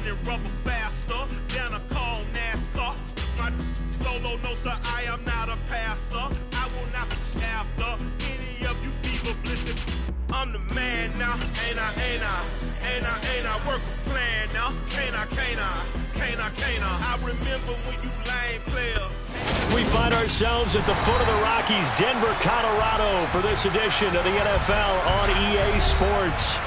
running rubber faster than a cold NASCAR. My solo, no sir, I am not a passer. I will not be after any of you fever blistered. I'm the man now, ain't I work a plan now, can't I remember when you lame players. We find ourselves at the foot of the Rockies, Denver, Colorado, for this edition of the NFL on EA Sports.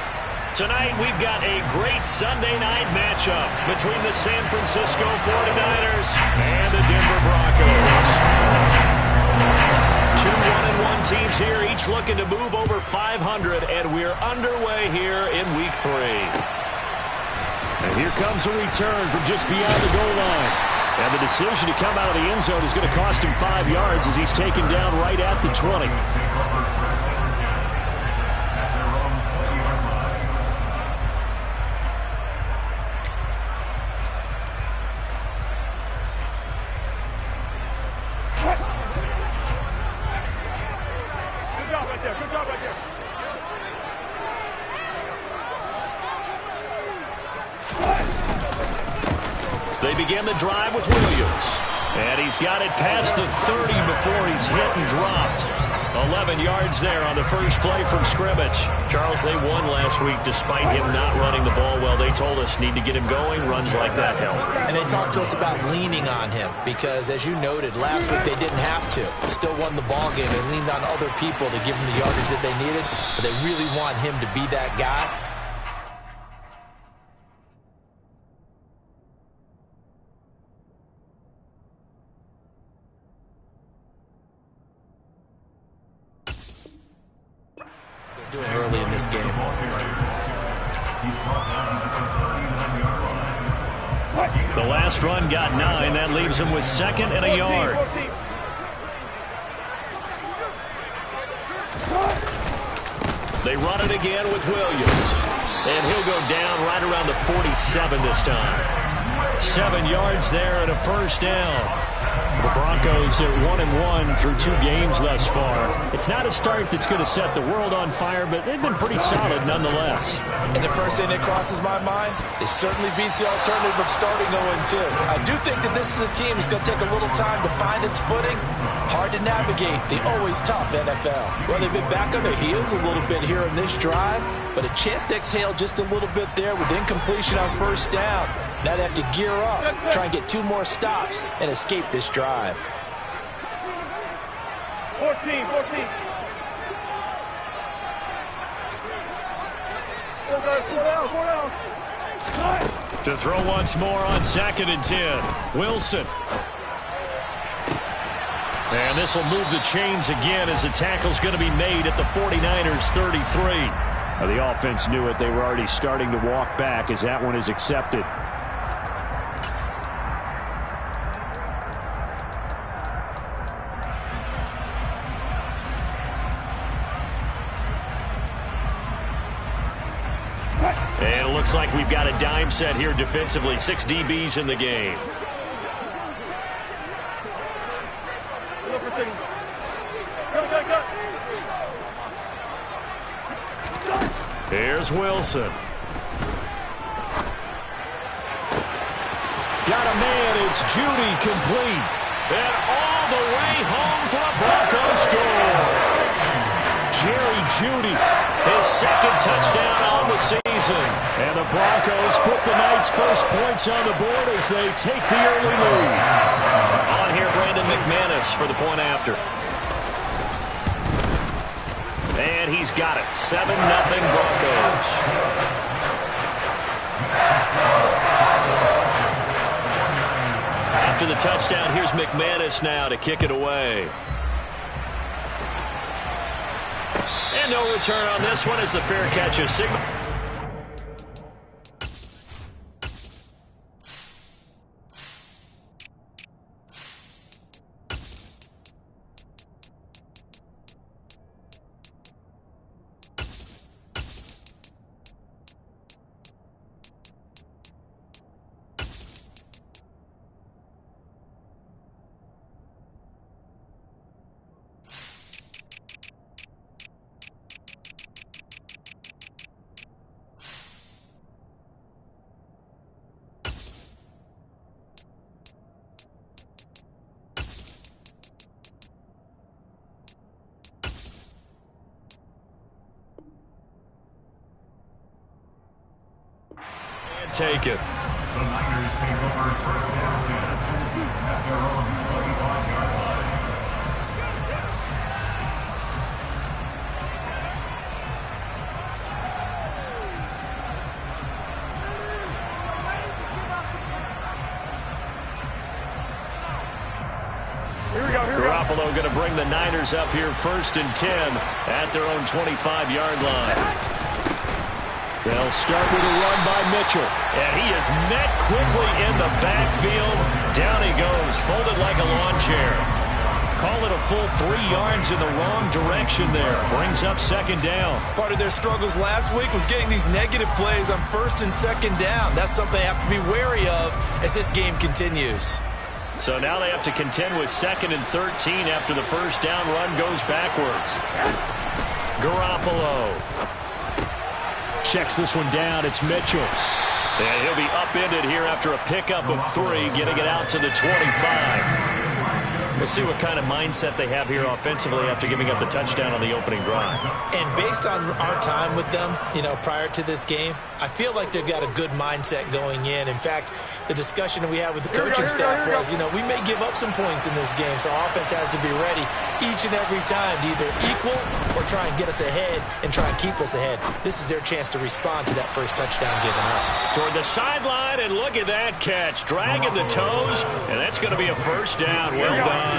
Tonight, we've got a great Sunday night matchup between the San Francisco 49ers and the Denver Broncos. Two 1-1 teams here, each looking to move over 500, and we're underway here in Week 3. And here comes a return from just beyond the goal line. And the decision to come out of the end zone is going to cost him 5 yards as he's taken down right at the 20. They begin the drive with Williams. And he's got it past the 30 before he's hit and dropped. 11 yards there on the first play from scrimmage. Charles, they won last week despite him not running the ball well. They told us need to get him going. Runs like that help. And they talked to us about leaning on him because, as you noted, last week they didn't have to. Still won the ball game. They leaned on other people to give them the yardage that they needed, but they really want him to be that guy. Doing early in this game. The last run got 9. That leaves him with second and a yard. They run it again with Williams. And he'll go down right around the 47 this time. 7 yards there and a first down. The Broncos are 1-1 through 2 games thus far. It's not a start that's going to set the world on fire, but they've been pretty solid nonetheless. And the first thing that crosses my mind, it certainly beats the alternative of starting 0-2. I do think that this is a team that's going to take a little time to find its footing. Hard to navigate the always tough NFL. Well, they've been back on their heels a little bit here in this drive, but a chance to exhale just a little bit there with incompletion on first down. Now they have to gear up, try and get 2 more stops, and escape this drive. 14. 4 down. To throw once more on 2nd and 10. Wilson. And this will move the chains again as the tackle's going to be made at the 49ers 33. Now, the offense knew it. They were already starting to walk back as that one is accepted. And it looks like we've got a dime set here defensively. 6 DBs in the game. Here's Wilson. Got a man. It's Jeudy complete. And all the way home for a Broncos score. Jerry Jeudy, his 2nd touchdown on the season. And the Broncos put the night's first points on the board as they take the early lead. On here, Brandon McManus for the point after. And he's got it. 7-0 Broncos. After the touchdown, here's McManus now to kick it away. And no return on this one as the fair catch is signaled. taken. The Niners take over first down and 10 at their own 25-yard line. Garoppolo going to bring the Niners up here 1st and 10 at their own 25-yard line. They'll start with a run by Mitchell. And he is met quickly in the backfield. Down he goes, folded like a lawn chair. Call it a full 3 yards in the wrong direction there. Brings up 2nd down. Part of their struggles last week was getting these negative plays on 1st and 2nd down. That's something they have to be wary of as this game continues. So now they have to contend with 2nd and 13 after the 1st down run goes backwards. Garoppolo checks this one down. It's Mitchell. And he'll be upended here after a pickup of 3, getting it out to the 25. We'll see what kind of mindset they have here offensively after giving up the touchdown on the opening drive. And based on our time with them, prior to this game, I feel like they've got a good mindset going in. In fact, the discussion that we had with the coaching staff was, we may give up some points in this game, so our offense has to be ready each and every time to either equal or try and get us ahead and try and keep us ahead. This is their chance to respond to that first touchdown given up. Toward the sideline, and look at that catch. Dragging the toes, and that's going to be a 1st down. Well done.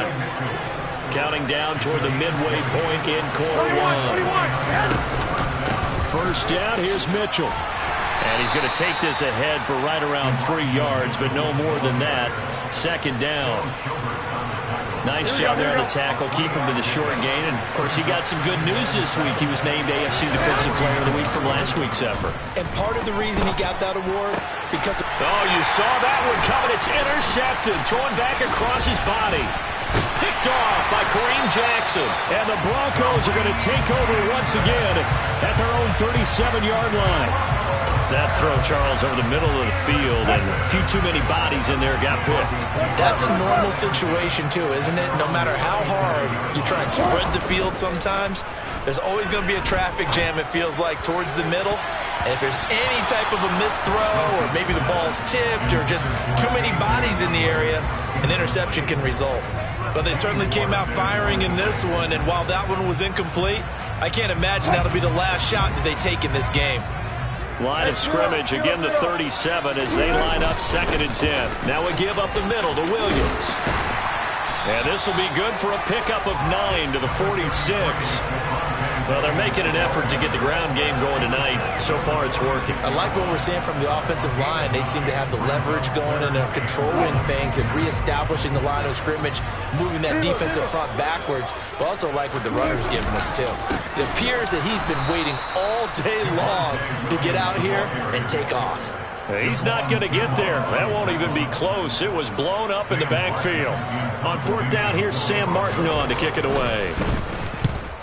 Counting down toward the midway point in quarter 1. 1st down, here's Mitchell. And he's going to take this ahead for right around 3 yards, but no more than that. 2nd down. Nice job there on the tackle. Keep him to the short gain. And, of course, he got some good news this week. He was named AFC Defensive Player of the Week from last week's effort. And part of the reason he got that award, because... Oh, you saw that one coming. It's intercepted. Thrown back across his body. Picked off by Kareem Jackson. And the Broncos are going to take over once again at their own 37-yard line. That throw, Charles, over the middle of the field, and a few too many bodies in there got picked. That's a normal situation, too, isn't it? No matter how hard you try and spread the field sometimes, there's always going to be a traffic jam, it feels like, towards the middle. And if there's any type of a missed throw, or maybe the ball's tipped, or just too many bodies in the area, an interception can result. But they certainly came out firing in this one, and while that one was incomplete, I can't imagine that'll be the last shot that they take in this game. Line of scrimmage, again the 37 as they line up 2nd and 10. Now we give up the middle to Williams. And this will be good for a pickup of 9 to the 46. Well, they're making an effort to get the ground game going tonight. So far, it's working. I like what we're seeing from the offensive line. They seem to have the leverage going and they're controlling things and reestablishing the line of scrimmage, moving that defensive front backwards. But also like what the runner's giving us, too. It appears that he's been waiting all day long to get out here and take off. He's not going to get there. That won't even be close. It was blown up in the backfield. On 4th down, here's Sam Martin on to kick it away.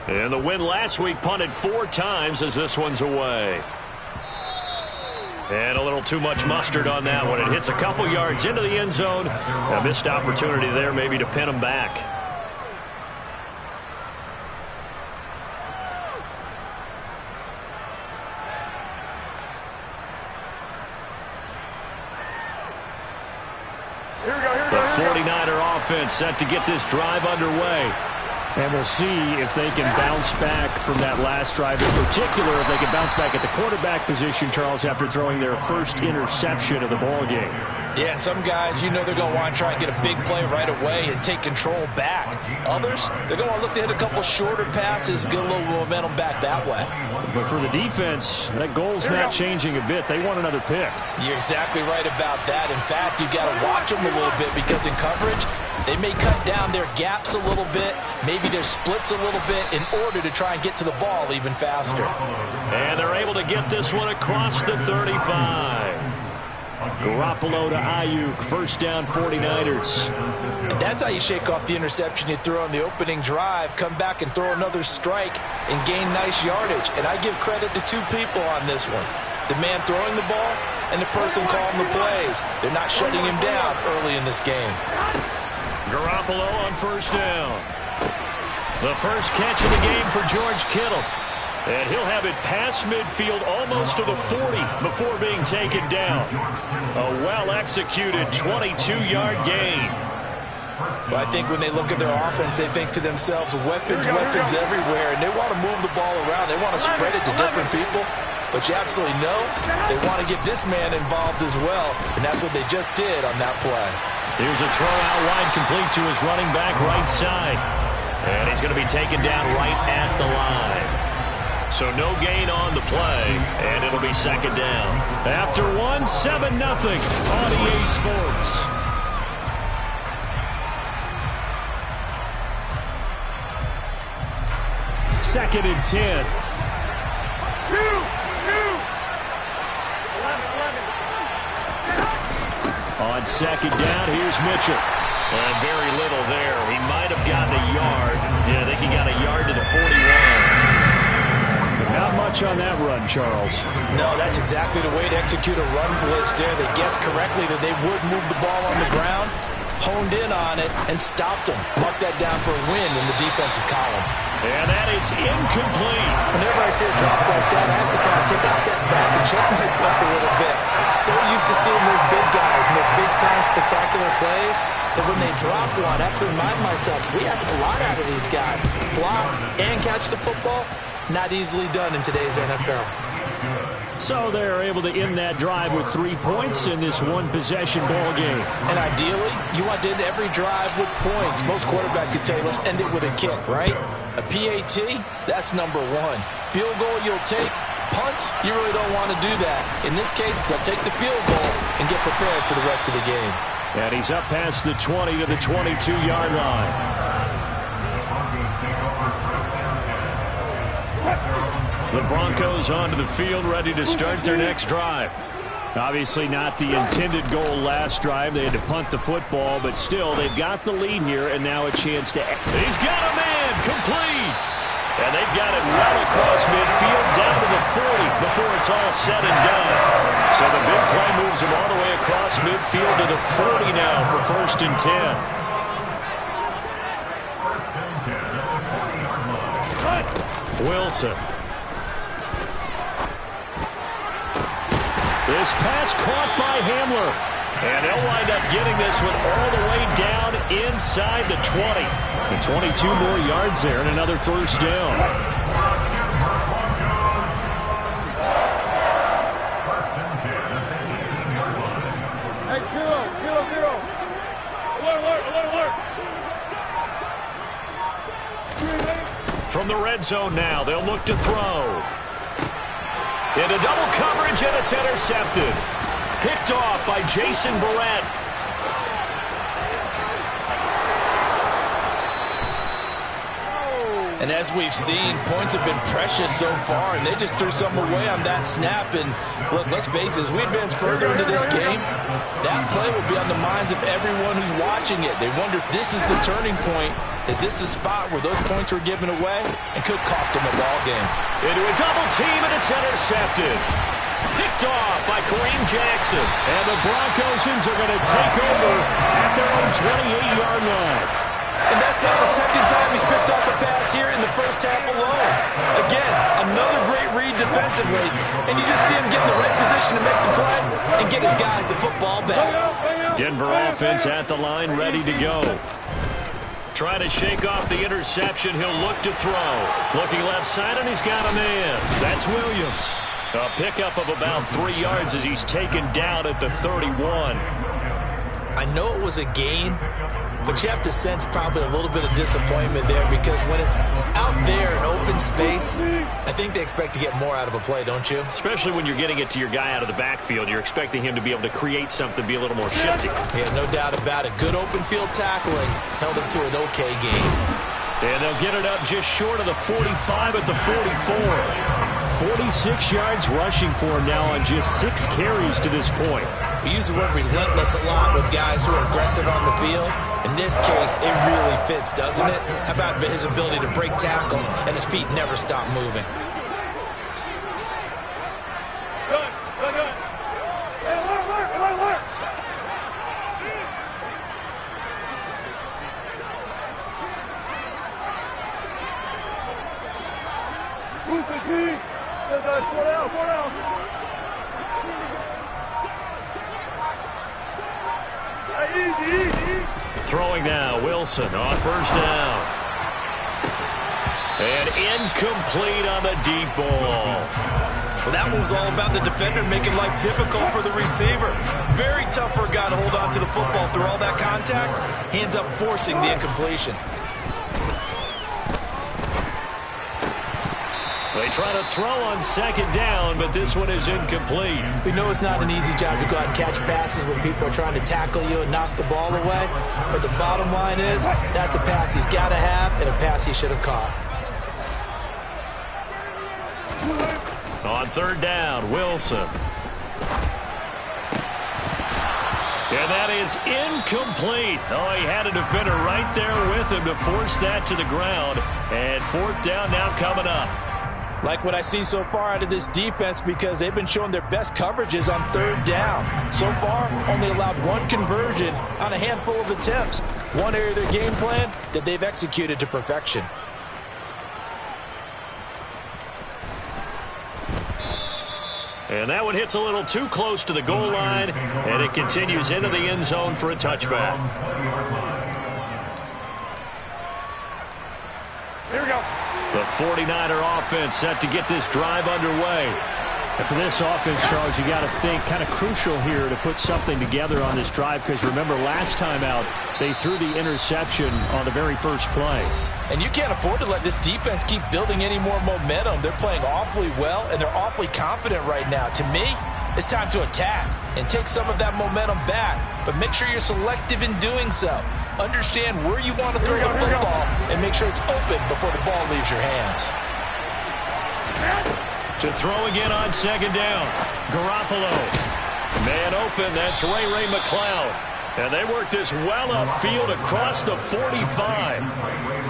And the win last week punted 4 times as this one's away. And a little too much mustard on that one. It hits a couple yards into the end zone. A missed opportunity there maybe to pin him back. The 49er offense set to get this drive underway. And we'll see if they can bounce back from that last drive. In particular, if they can bounce back at the quarterback position, Charles, after throwing their first interception of the ball game. Yeah, some guys, they're going to want to try and get a big play right away and take control back. Others, they're going to look to hit a couple shorter passes, get a little momentum back that way. But for the defense, that goal's not changing a bit. They want another pick. You're exactly right about that. In fact, you've got to watch them a little bit because in coverage, they may cut down their gaps a little bit, maybe their splits a little bit in order to try and get to the ball even faster. And they're able to get this one across the 35. Garoppolo to Ayuk, 1st down 49ers. And that's how you shake off the interception you throw on the opening drive, come back and throw another strike and gain nice yardage. And I give credit to 2 people on this one. The man throwing the ball and the person calling the plays. They're not shutting him down early in this game. Garoppolo on 1st down. The first catch of the game for George Kittle. And he'll have it past midfield almost to the 40 before being taken down. A well-executed 22-yard gain. Well, I think when they look at their offense, they think to themselves, weapons everywhere, and they want to move the ball around. They want to spread it to different people. But you absolutely know they want to get this man involved as well, and that's what they just did on that play. Here's a throw out wide, complete to his running back right side. And he's going to be taken down right at the line. So no gain on the play, and it'll be second down. After 7-0 on EA Sports. Second and 10. On second down, here's Mitchell. And very little there. He might have gotten a yard. Yeah, I think he got a yard to the 41. But not much on that run, Charles. No, that's exactly the way to execute a run blitz there. They guessed correctly that they would move the ball on the ground, honed in on it, and stopped them. Marked that down for a win in the defense's column. And that is incomplete. Whenever I see a drop like that, I have to kind of take a step back and check myself a little bit. So used to seeing those big guys make big-time spectacular plays that when they drop one, I have to remind myself, we ask a lot out of these guys. Block and catch the football, not easily done in today's NFL. So they're able to end that drive with 3 points in this one-possession ball game. And ideally, you want to end every drive with points. Most quarterbacks would tell you, let's end it with a kick, right? A PAT, that's number one. Field goal you'll take. Punts, you really don't want to do that. In this case, they'll take the field goal and get prepared for the rest of the game. And he's up past the 20 to the 22-yard line. The Broncos onto the field, ready to start their next drive. Obviously not the intended goal last drive. They had to punt the football, but still, they've got the lead here, and now a chance to... He's got a man, complete! And they've got it well across midfield, down to the 40 before it's all said and done. So the big play moves him all the way across midfield to the 40 now for 1st and 10. Wilson. This pass caught by Hamler. And they'll wind up getting this one all the way down inside the 20. And 22 more yards there and another first down. Hey, zero. Alert. From the red zone now, they'll look to throw. Into double coverage, and it's intercepted. Picked off by Jason Verrett. And as we've seen, points have been precious so far, and they just threw something away on that snap. And look, let's face it, as we advance further into this game, that play will be on the minds of everyone who's watching it. They wonder if this is the turning point. Is this the spot where those points were given away and could cost them a ball game? Into a double team, and it's intercepted. Picked off by Kareem Jackson. And the Broncosians are going to take over at their own 28-yard line. And that's not the second time he's picked off a pass here in the first half alone. Again, another great read defensively. And you just see him get in the right position to make the play and get his guys the football back. Denver offense at the line, ready to go. Trying to shake off the interception. He'll look to throw. Looking left side, and he's got a man. That's Williams. A pickup of about 3 yards as he's taken down at the 31. I know it was a gain, but you have to sense probably a little bit of disappointment there because when it's out there in open space, I think they expect to get more out of a play, don't you? Especially when you're getting it to your guy out of the backfield. You're expecting him to be able to create something, be a little more shifty. Yeah, no doubt about it. Good open field tackling held him to an okay gain. And they'll get it up just short of the 45 at the 44. 46 yards rushing for him now on just 6 carries to this point. We use the word relentless a lot with guys who are aggressive on the field. In this case, it really fits, doesn't it? How about his ability to break tackles and his feet never stop moving? Good. Hey, alert. Throwing now, Wilson on first down. And incomplete on the deep ball. Well, that one was all about the defender making life difficult for the receiver. Very tough for a guy to hold on to the football through all that contact. Hands up, forcing the incompletion. They try to throw on second down, but this one is incomplete. We know it's not an easy job to go out and catch passes when people are trying to tackle you and knock the ball away. But the bottom line is, that's a pass he's got to have and a pass he should have caught. On third down, Wilson. And that is incomplete. Oh, he had a defender right there with him to force that to the ground. And fourth down now coming up. Like what I see so far out of this defense, because they've been showing their best coverages on third down. So far, only allowed one conversion on a handful of attempts. One area of their game plan that they've executed to perfection. And that one hits a little too close to the goal line, and it continues into the end zone for a touchback. Here we go. The 49er offense set to get this drive underway. And for this offense, Charles, you got to think kind of crucial here to put something together on this drive, because remember last time out they threw the interception on the very first play. And you can't afford to let this defense keep building any more momentum. They're playing awfully well, and they're awfully confident right now. To me, it's time to attack and take some of that momentum back, but make sure you're selective in doing so. Understand where you want to throw the football and make sure it's open before the ball leaves your hands. To throw again on second down, Garoppolo. Man open, that's Ray McCloud. And they work this well upfield across the 45.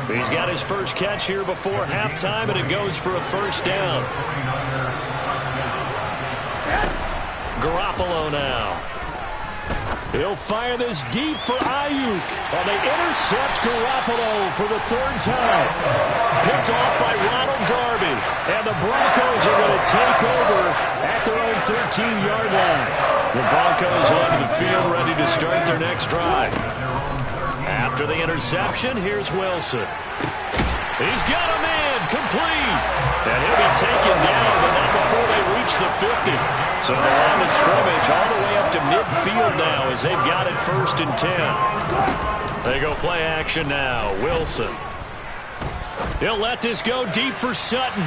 He's got his first catch here before halftime, and it goes for a first down. Garoppolo now. He'll fire this deep for Ayuk. And they intercept Garoppolo for the third time. Picked off by Ronald Darby. And the Broncos are going to take over at their own 13-yard line. The Broncos onto the field ready to start their next drive. After the interception, here's Wilson. He's got a man, complete. And he'll be taken down, but not before they reach the 50. So the line of scrimmage all the way up to midfield now as they've got it first and 10. They go play action now. Wilson. He'll let this go deep for Sutton.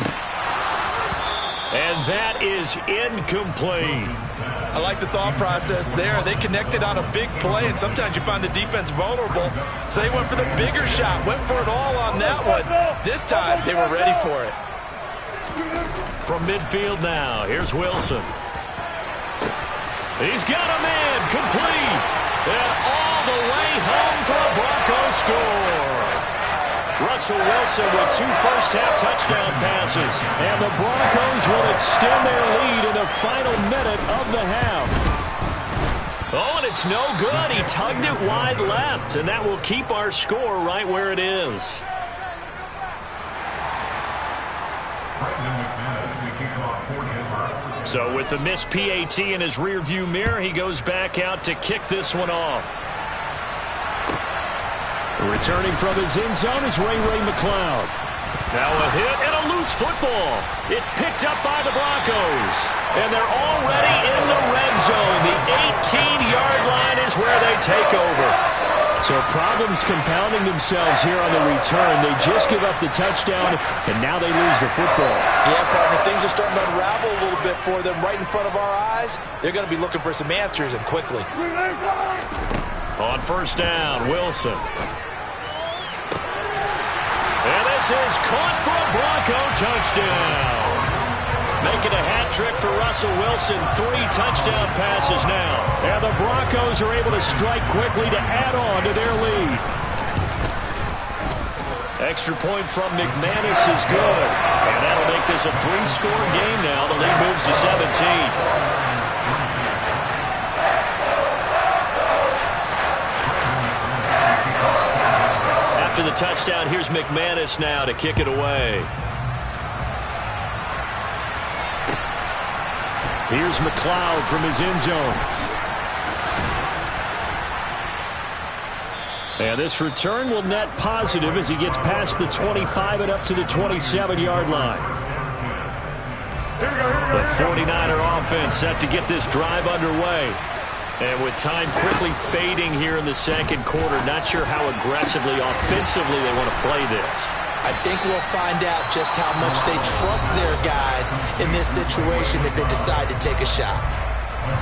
And that is incomplete. I like the thought process there. They connected on a big play, and sometimes you find the defense vulnerable. So they went for the bigger shot, went for it all on that one. This time, they were ready for it. From midfield now, here's Wilson. He's got a man, complete. And all the way home for a Broncos score. Russell Wilson with 2 first-half touchdown passes. And the Broncos will extend their lead in the final minute of the half. Oh, and it's no good. He tugged it wide left, and that will keep our score right where it is. So with the missed PAT in his rearview mirror, he goes back out to kick this one off. Returning from his end zone is Ray McCloud. Now a hit and a loose football. It's picked up by the Broncos. And they're already in the red zone. The 18-yard line is where they take over. So problems compounding themselves here on the return. They just give up the touchdown, and now they lose the football. Yeah, partner, things are starting to unravel a little bit for them right in front of our eyes. They're going to be looking for some answers, and quickly. On first down, Wilson. And this is caught for a Bronco touchdown. Making a hat trick for Russell Wilson. 3 touchdown passes now. And the Broncos are able to strike quickly to add on to their lead. Extra point from McManus is good. And that'll make this a 3-score game now. The lead moves to 17. After the touchdown, here's McManus now to kick it away. Here's McCloud from his end zone. And this return will net positive as he gets past the 25 and up to the 27-yard line. The 49er offense set to get this drive underway. And with time quickly fading here in the second quarter, not sure how aggressively, offensively they want to play this. I think we'll find out just how much they trust their guys in this situation if they decide to take a shot.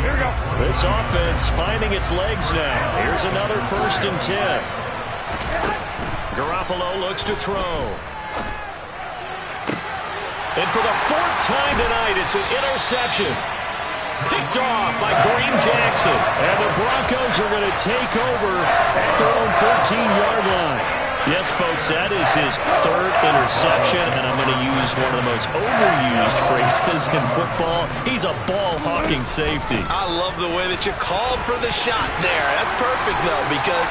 Here we go. This offense finding its legs now. Here's another 1st and 10. Garoppolo looks to throw. And for the 4th time tonight, it's an interception. Picked off by Kareem Jackson. And the Broncos are going to take over at their own 13-yard line. Yes, folks, that is his 3rd interception, and I'm going to use one of the most overused phrases in football. He's a ball-hawking safety. I love the way that you called for the shot there. That's perfect, though, because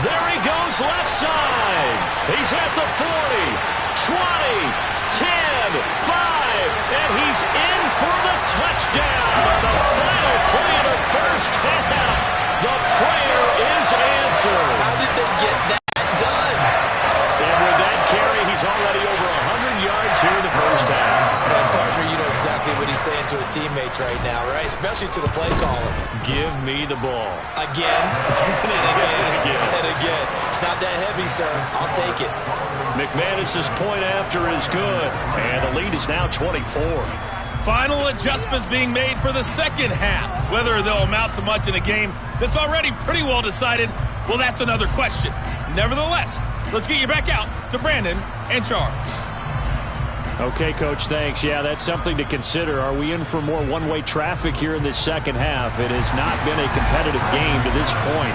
there he goes left side. He's at the 40, 20, 10, 5, and he's in for the touchdown. The final play of the first half. The prayer is answered. How did they get that done? And with that carry, he's already over 100 yards here in the first half. And partner, you know exactly what he's saying to his teammates right now, right? Especially to the play caller. Give me the ball. Again, and again, and again. It's not that heavy, sir. I'll take it. McManus's point after is good, and the lead is now 24. Final adjustments being made for the second half. Whether they'll amount to much in a game that's already pretty well decided, well, that's another question. Nevertheless, let's get you back out to Brandon and Charles. Okay, Coach, thanks. Yeah, that's something to consider. Are we in for more one-way traffic here in this second half? It has not been a competitive game to this point.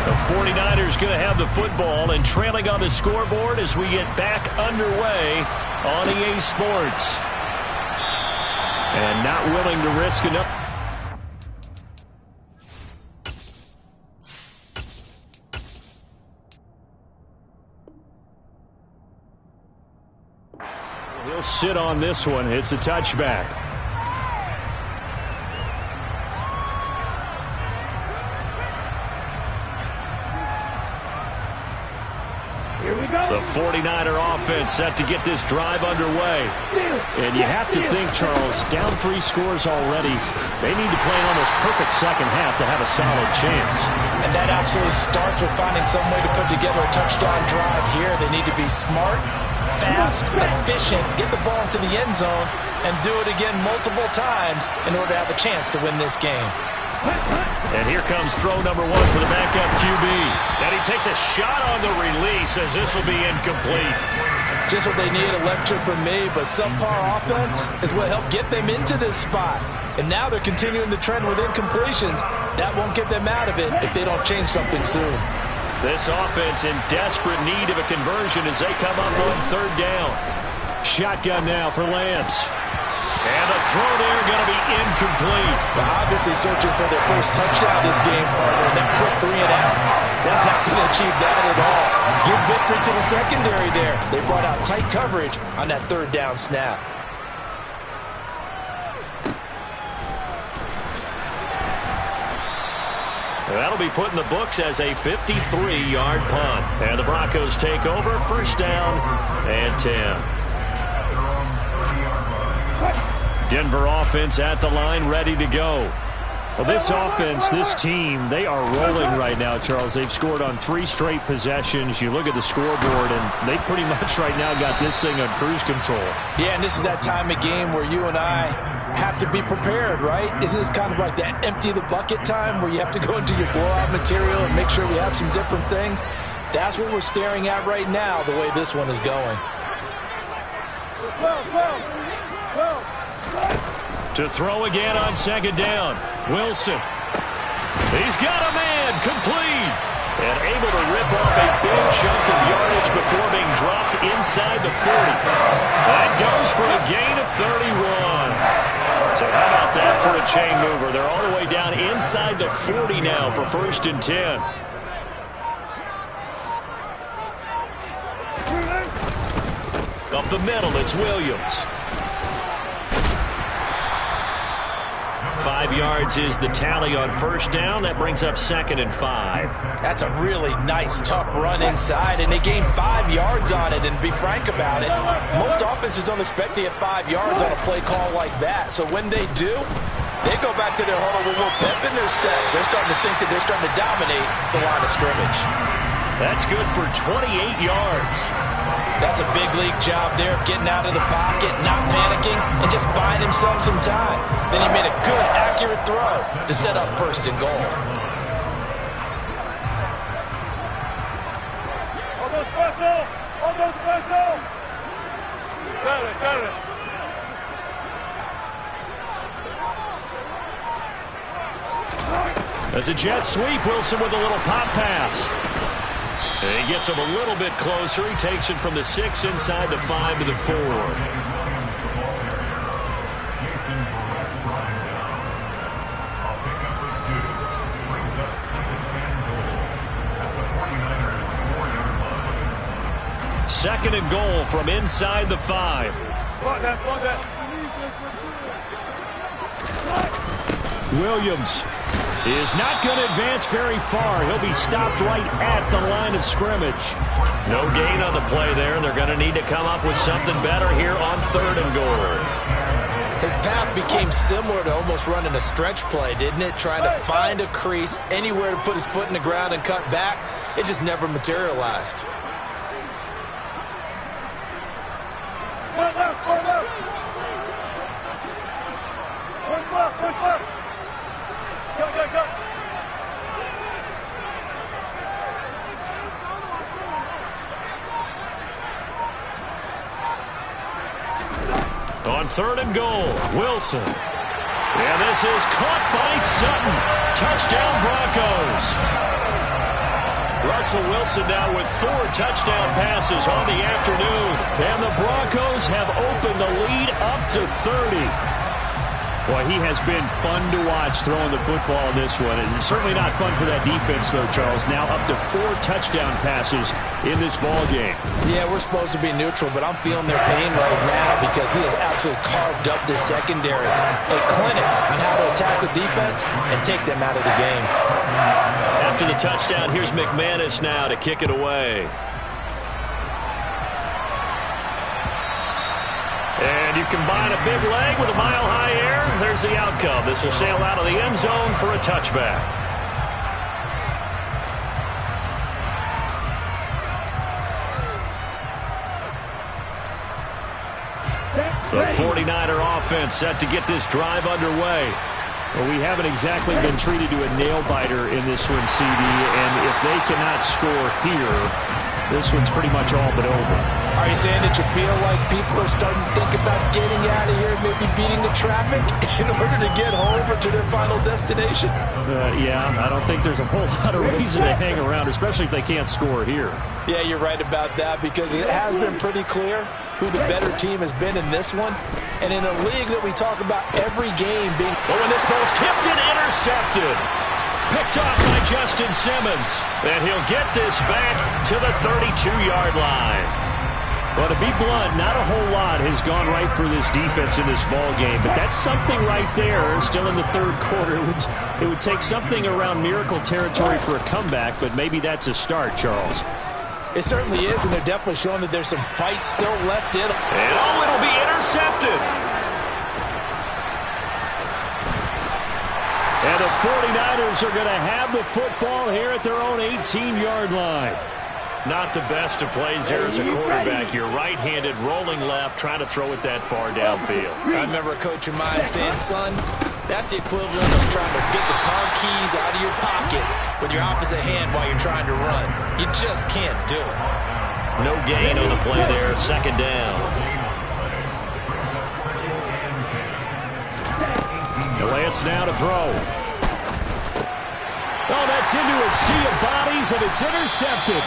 The 49ers going to have the football and trailing on the scoreboard as we get back underway on EA Sports. And not willing to risk enough. He'll sit on this one. It's a touchback. The 49er offense set to get this drive underway. And you have to think, Charles, down 3 scores already. They need to play an almost perfect second half to have a solid chance. And that absolutely starts with finding some way to put together a touchdown drive here. They need to be smart, fast, efficient, get the ball into the end zone, and do it again multiple times in order to have a chance to win this game. And here comes throw number 1 for the backup QB. And he takes a shot on the release as this will be incomplete. Just what they need, a lecture from me, but subpar offense is what helped get them into this spot. And now they're continuing the trend with incompletions. That won't get them out of it if they don't change something soon. This offense in desperate need of a conversion as they come up on 3rd down. Shotgun now for Lance. And the throw there going to be incomplete. Well, obviously searching for their first touchdown this game, partner, and that quick 3 and out. That's not going to achieve that at all. Give victory to the secondary there. They brought out tight coverage on that 3rd down snap. That'll be put in the books as a 53-yard punt. And the Broncos take over, 1st down and 10. Denver offense at the line, ready to go. Well, this offense, this team, they are rolling right now, Charles. They've scored on 3 straight possessions. You look at the scoreboard, and they pretty much right now got this thing on cruise control. Yeah, and this is that time of game where you and I have to be prepared, right? Isn't this kind of like that empty the bucket time where you have to go into your blowout material and make sure we have some different things? That's what we're staring at right now, the way this one is going. To throw again on 2nd down. Wilson. He's got a man. Complete. And able to rip off a big chunk of yardage before being dropped inside the 40. That goes for a gain of 31. So how about that for a chain mover? They're all the way down inside the 40 now for 1st and 10. Up the middle, it's Williams. 5 yards is the tally on first down. That brings up 2nd and 5. That's a really nice, tough run inside, and they gained 5 yards on it. And to be frank about it, most offenses don't expect to get 5 yards on a play call like that. So when they do, they go back to their huddle with a little pep in their steps. They're starting to think that they're starting to dominate the line of scrimmage. That's good for 28 yards. That's a big league job there of getting out of the pocket, not panicking, and just buying himself some time. Then he made a good, accurate throw to set up 1st and goal. Almost personal! Almost personal! Got it. That's a jet sweep. Wilson with a little pop pass. And he gets him a little bit closer. He takes it from the 6 inside the 5 to the 4. Second and goal from inside the 5. Williams is not going to advance very far. He'll be stopped right at the line of scrimmage. No gain on the play there. They're going to need to come up with something better here on 3rd and goal. His path became similar to almost running a stretch play, didn't it? Trying to find a crease, anywhere to put his foot in the ground and cut back. It just never materialized. Go. On 3rd and goal, Wilson. And this is caught by Sutton. Touchdown Broncos. Russell Wilson now with 4 touchdown passes on the afternoon. And the Broncos have opened the lead up to 30. Boy, he has been fun to watch throwing the football in this one. It's certainly not fun for that defense, though, Charles. Now up to 4 touchdown passes in this ball game. Yeah, we're supposed to be neutral, but I'm feeling their pain right now because he has absolutely carved up this secondary. A clinic on how to attack the defense and take them out of the game. After the touchdown, here's McManus now to kick it away. And you combine a big leg with a mile-high air, there's the outcome. This will sail out of the end zone for a touchback. The 49er offense set to get this drive underway. Well, we haven't exactly been treated to a nail-biter in this one, CD, and if they cannot score here, this one's pretty much all but over. Are you saying that you feel like people are starting to think about getting out of here and maybe beating the traffic in order to get home or to their final destination? Yeah, I don't think there's a whole lot of reason to hang around, especially if they can't score here. Yeah, you're right about that because it has been pretty clear who the better team has been in this one. And in a league that we talk about every game being... But when this ball's tipped and intercepted. Picked off by Justin Simmons. And he'll get this back to the 32-yard line. Well, to be blunt, not a whole lot has gone right for this defense in this ball game, but that's something right there. Still in the 3rd quarter. It would take something around miracle territory for a comeback, but maybe that's a start, Charles. It certainly is, and they're definitely showing that there's some fight still left in them. And it'll be intercepted. And the 49ers are going to have the football here at their own 18-yard line. Not the best of plays here as a quarterback. You're right-handed, rolling left, trying to throw it that far downfield. I remember a coach of mine saying, son, that's the equivalent of trying to get the car keys out of your pocket with your opposite hand while you're trying to run. You just can't do it. No gain on the play there, 2nd down. Lance now to throw. Oh, that's into a sea of bodies, and it's intercepted.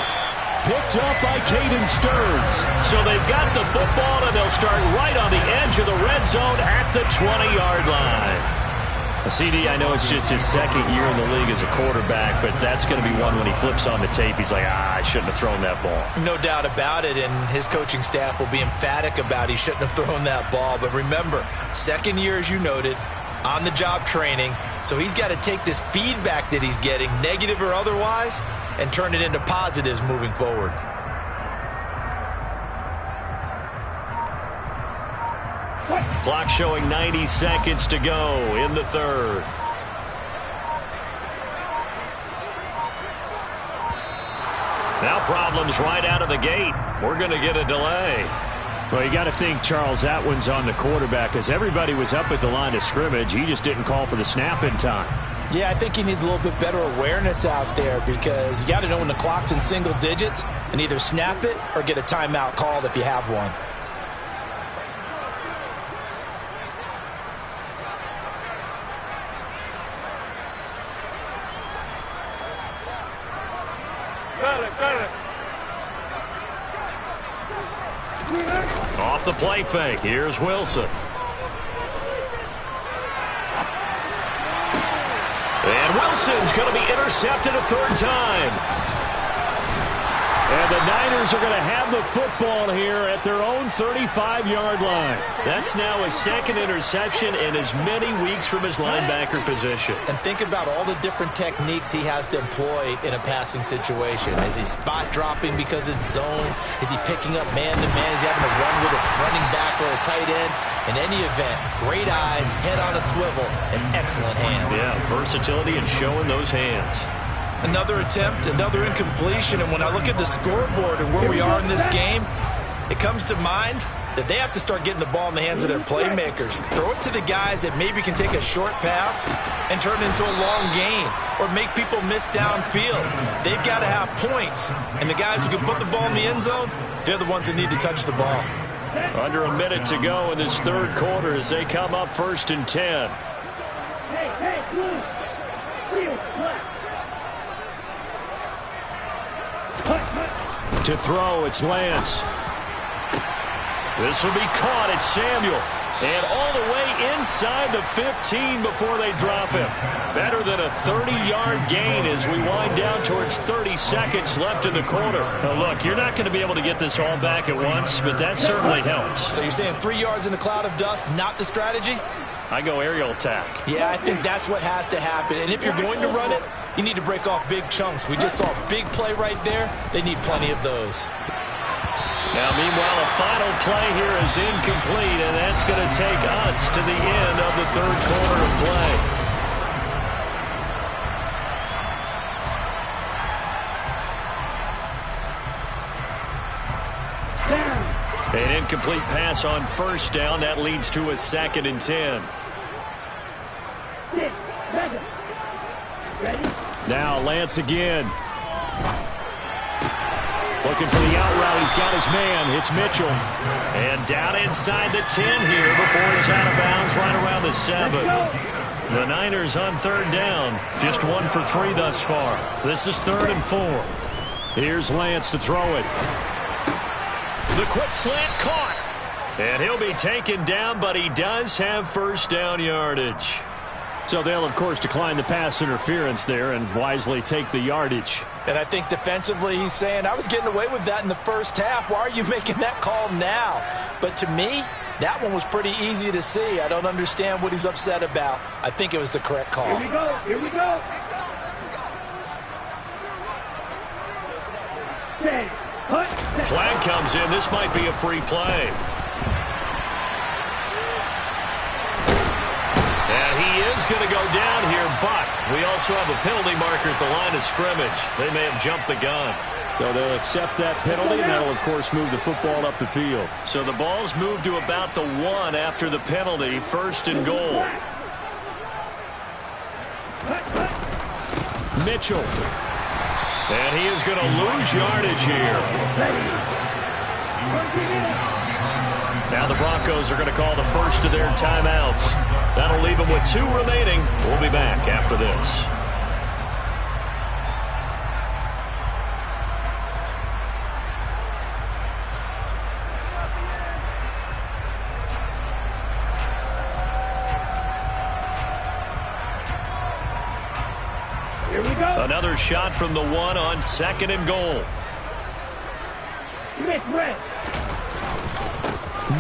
Picked up by Caden Stearns. So they've got the football, and they'll start right on the edge of the red zone at the 20-yard line. CD, I know it's just his 2nd year in the league as a quarterback, but that's going to be one when he flips on the tape. He's like, I shouldn't have thrown that ball. No doubt about it, and his coaching staff will be emphatic about he shouldn't have thrown that ball. But remember, 2nd year, as you noted, on-the-job training, so he's got to take this feedback that he's getting, negative or otherwise, and turn it into positives moving forward. Clock showing 90 seconds to go in the third. Now problems right out of the gate. We're going to get a delay. Well, you got to think, Charles, that one's on the quarterback, as everybody was up at the line of scrimmage. He just didn't call for the snap in time. Yeah, I think he needs a little bit better awareness out there, because you got to know when the clock's in single digits and either snap it or get a timeout called if you have one. Off the play fake, here's Wilson. And Wilson's going to be intercepted a third time. And the Niners are going to have the football here at their own 35-yard line. That's now his second interception in as many weeks from his linebacker position. And think about all the different techniques he has to employ in a passing situation. Is he spot dropping because it's zone? Is he picking up man-to-man? Is he having to run with a running back or a tight end? In any event, great eyes, head on a swivel, and excellent hands. Yeah, versatility and showing those hands. Another attempt, another incompletion, and when I look at the scoreboard and where we are in this game, it comes to mind that they have to start getting the ball in the hands of their playmakers. Throw it to the guys that maybe can take a short pass and turn it into a long gain or make people miss downfield. They've got to have points, and the guys who can put the ball in the end zone, they're the ones that need to touch the ball. Under a minute to go in this third quarter as they come up 1st and 10. To throw, it's Lance. This will be caught. It's Samuel. And all the way inside the 15 before they drop him. Better than a 30-yard gain as we wind down towards 30 seconds left in the quarter. Now, look, you're not going to be able to get this all back at once, but that certainly helps. So you're saying 3 yards in a cloud of dust, not the strategy? I go aerial attack. Yeah, I think that's what has to happen. And if you're going to run it, you need to break off big chunks. We just saw a big play right there. They need plenty of those. Now, meanwhile, a final play here is incomplete, and that's going to take us to the end of the third quarter of play. An incomplete pass on first down. That leads to a 2nd and 10. Now Lance again. Looking for the out route. He's got his man. It's Mitchell. And down inside the 10 here before he's out of bounds right around the 7. The Niners on third down. Just 1 for 3 thus far. This is 3rd and 4. Here's Lance to throw it. The quick slant caught. And he'll be taken down, but he does have first down yardage. So they'll, of course, decline the pass interference there and wisely take the yardage. And I think defensively he's saying, I was getting away with that in the first half. Why are you making that call now? But to me, that one was pretty easy to see. I don't understand what he's upset about. I think it was the correct call. Here we go. Here we go. Flag comes in. This might be a free play. And he is going to go down here, but we also have a penalty marker at the line of scrimmage. They may have jumped the gun. So they'll accept that penalty, and that'll, of course, move the football up the field. So the ball's moved to about the 1 after the penalty, 1st and goal. Mitchell. And he is going to lose yardage here. Now the Broncos are going to call the first of their timeouts. That'll leave them with 2 remaining. We'll be back after this. Here we go. Another shot from the 1 on 2nd and goal.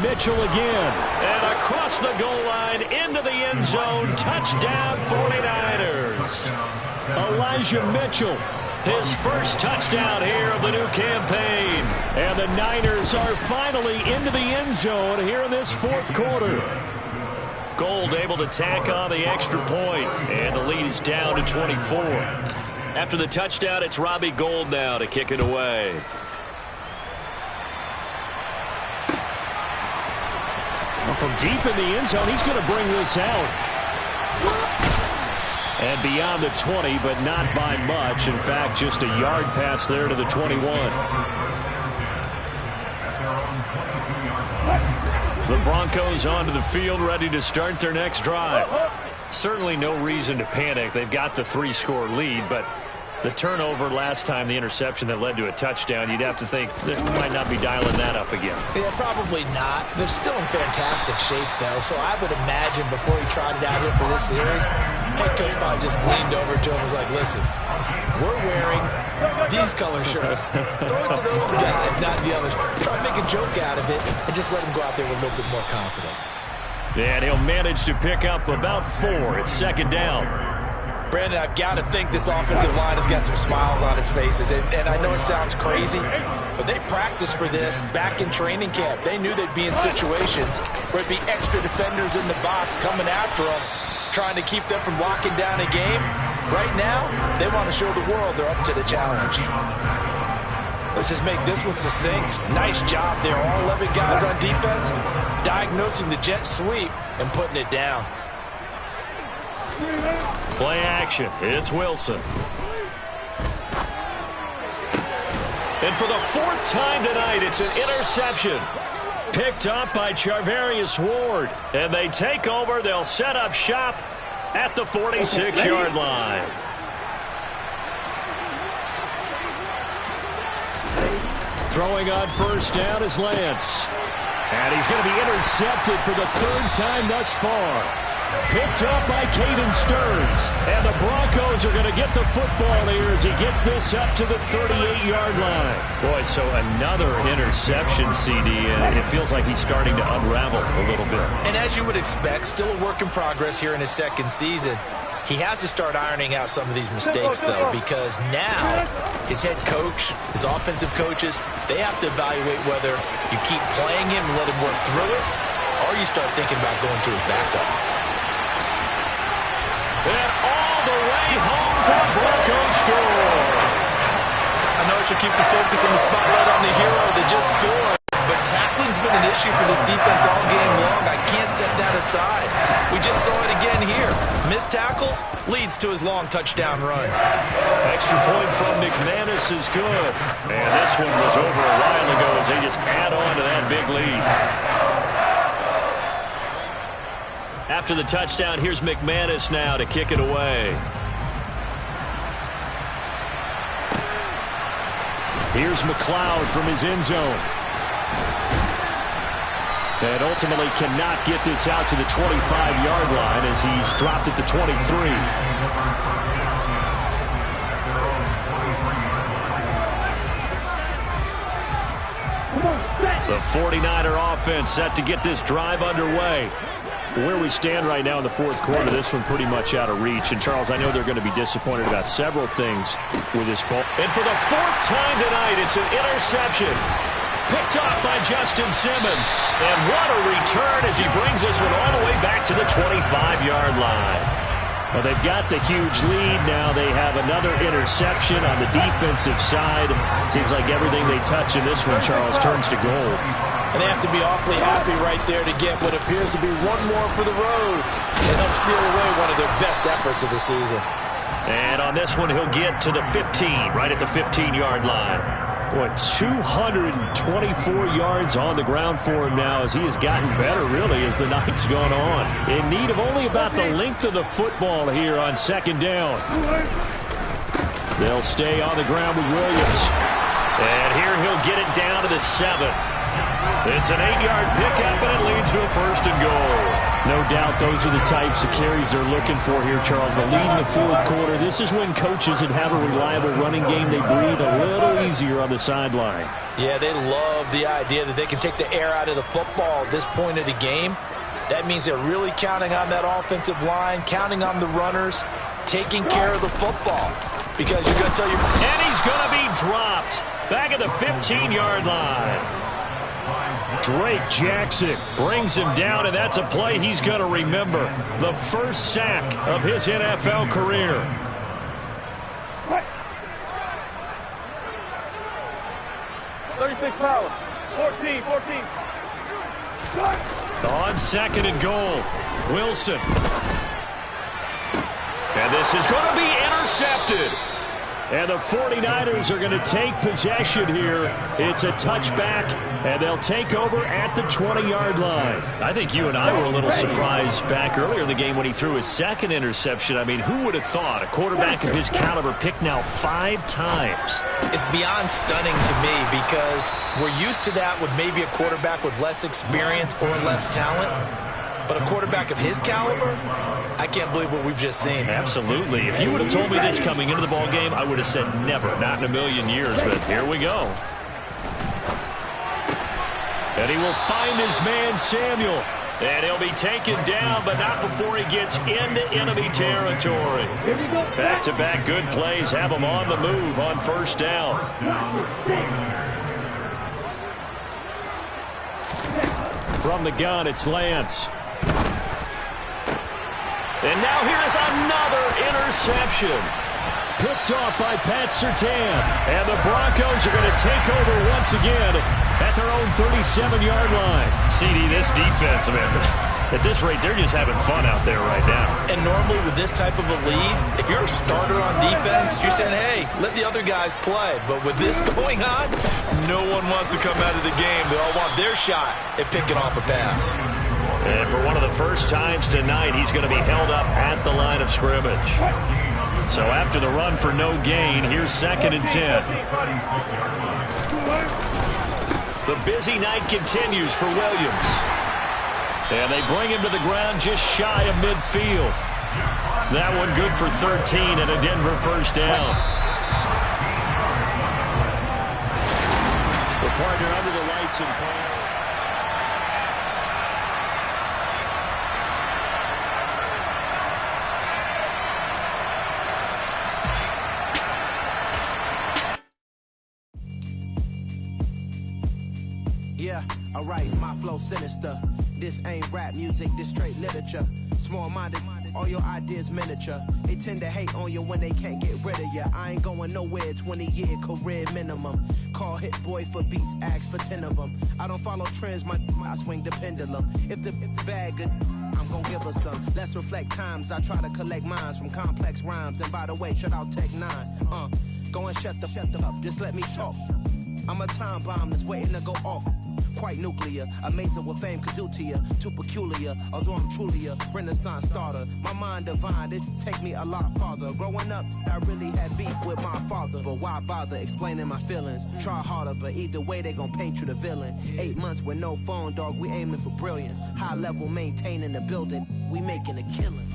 Mitchell again. And across the goal line into the end zone. Touchdown 49ers. Elijah Mitchell, his first touchdown here of the new campaign. And the Niners are finally into the end zone here in this fourth quarter. Gold able to tack on the extra point, and the lead is down to 24. After the touchdown, it's Robbie Gould now to kick it away. Well, from deep in the end zone, he's going to bring this out. And beyond the 20, but not by much. In fact, just a yard pass there to the 21. The Broncos onto the field, ready to start their next drive. Certainly no reason to panic. They've got the 3-score lead, but the turnover last time, the interception that led to a touchdown, you'd have to think they might not be dialing that up again. Yeah, probably not. They're still in fantastic shape, though, so I would imagine before he trotted out here for this series, head coach probably just leaned over to him and was like, listen, we're wearing these color shirts. Throw it to those guys, not the others. Try to make a joke out of it and just let him go out there with a little bit more confidence. And he'll manage to pick up about 4. It's second down. Brandon, I've got to think this offensive line has got some smiles on its faces. And I know it sounds crazy, but they practiced for this back in training camp. They knew they'd be in situations where it'd be extra defenders in the box coming after them, trying to keep them from locking down a game. Right now, they want to show the world they're up to the challenge. Let's just make this one succinct. Nice job there. All 11 guys on defense diagnosing the jet sweep and putting it down. Play action. It's Wilson. And for the 4th time tonight, it's an interception. Picked up by Charvarius Ward. And they take over. They'll set up shop at the 46-yard line. Throwing on first down is Lance. And he's going to be intercepted for the 3rd time thus far. Picked up by Caden Stearns. And the Broncos are going to get the football here as he gets this up to the 38-yard line. Boy, so another interception, CD. It feels like he's starting to unravel a little bit. And as you would expect, still a work in progress here in his 2nd season. He has to start ironing out some of these mistakes, though, because now his head coach, his offensive coaches, they have to evaluate whether you keep playing him and let him work through it, or you start thinking about going to his backup. And all the way home for a Broncos score. I know I should keep the focus on the spotlight on the hero that just scored, but tackling's been an issue for this defense all game long. I can't set that aside. We just saw it again here. Missed tackles leads to his long touchdown run. Extra point from McManus is good. And this one was over a while ago as they just add on to that big lead. After the touchdown, here's McManus now to kick it away. Here's McLeod from his end zone. And ultimately cannot get this out to the 25-yard line as he's dropped at the 23. The 49er offense set to get this drive underway. Where we stand right now in the 4th quarter, this one pretty much out of reach. And, Charles, I know they're going to be disappointed about several things with this ball. And for the 4th time tonight, it's an interception. Picked up by Justin Simmons. And what a return as he brings this one all the way back to the 25-yard line. Well, they've got the huge lead. Now they have another interception on the defensive side. Seems like everything they touch in this one, Charles, turns to gold. And they have to be awfully happy right there to get what appears to be one more for the road to help seal away one of their best efforts of the season. And on this one, he'll get to the 15, right at the 15-yard line. Boy, 224 yards on the ground for him now as he has gotten better, really, as the night's gone on. In need of only about the length of the football here on 2nd down. They'll stay on the ground with Williams. And here he'll get it down to the 7. It's an 8-yard pickup, and it leads to a 1st and goal. No doubt those are the types of carries they're looking for here, Charles. The lead in the 4th quarter. This is when coaches that have a reliable running game, they breathe a little easier on the sideline. Yeah, they love the idea that they can take the air out of the football at this point of the game. That means they're really counting on that offensive line, counting on the runners, taking care of the football. Because you're going to tell you... And he's going to be dropped back at the 15-yard line. Drake Jackson brings him down, and that's a play he's going to remember. The first sack of his NFL career. What? 36 power. 14. On 2nd and goal, Wilson. And this is going to be intercepted. And the 49ers are going to take possession here. It's a touchback, and they'll take over at the 20-yard line. I think you and I were a little surprised back earlier in the game when he threw his 2nd interception. I mean, who would have thought a quarterback of his caliber picked now 5 times? It's beyond stunning to me because we're used to that with maybe a quarterback with less experience or less talent. But a quarterback of his caliber, I can't believe what we've just seen. Absolutely. If you would have told me this coming into the ball game, I would have said never, not in a million years. But here we go. And he will find his man, Samuel. And he'll be taken down, but not before he gets into enemy territory. Back-to-back good plays have him on the move on 1st down. From the gun, it's Lance. And now here is another interception. Picked off by Pat Surtain. And the Broncos are going to take over once again at their own 37-yard line. CD, this defense, man, at this rate, they're just having fun out there right now. And normally with this type of a lead, if you're a starter on defense, you're saying, hey, let the other guys play. But with this going on, no one wants to come out of the game. They all want their shot at picking off a pass. And for one of the first times tonight, he's going to be held up at the line of scrimmage. So after the run for no gain, here's 2nd and 10. The busy night continues for Williams. And they bring him to the ground just shy of midfield. That one good for 13 and a Denver 1st down. The partner under the lights in point. Yeah, alright, my flow sinister. This ain't rap music, this straight literature. Small-minded, all your ideas miniature. They tend to hate on you when they can't get rid of you. I ain't going nowhere, 20-year career minimum. Call Hit Boy for beats, ask for 10 of them. I don't follow trends, I swing the pendulum. If the bag good, I'm gonna give her some. Let's reflect times, I try to collect minds from complex rhymes. And by the way, shut out Tech 9. Go and shut the up, just let me talk. I'm a time bomb that's waiting to go off. Quite nuclear, amazing what fame could do to you. Too peculiar, although I'm truly a renaissance starter. My mind divine, it take me a lot farther. Growing up, I really had beef with my father. But why bother explaining my feelings? Try harder, but either way they gon' paint you the villain. 8 months with no phone, dog, we aiming for brilliance. High level maintaining the building, we making a killing.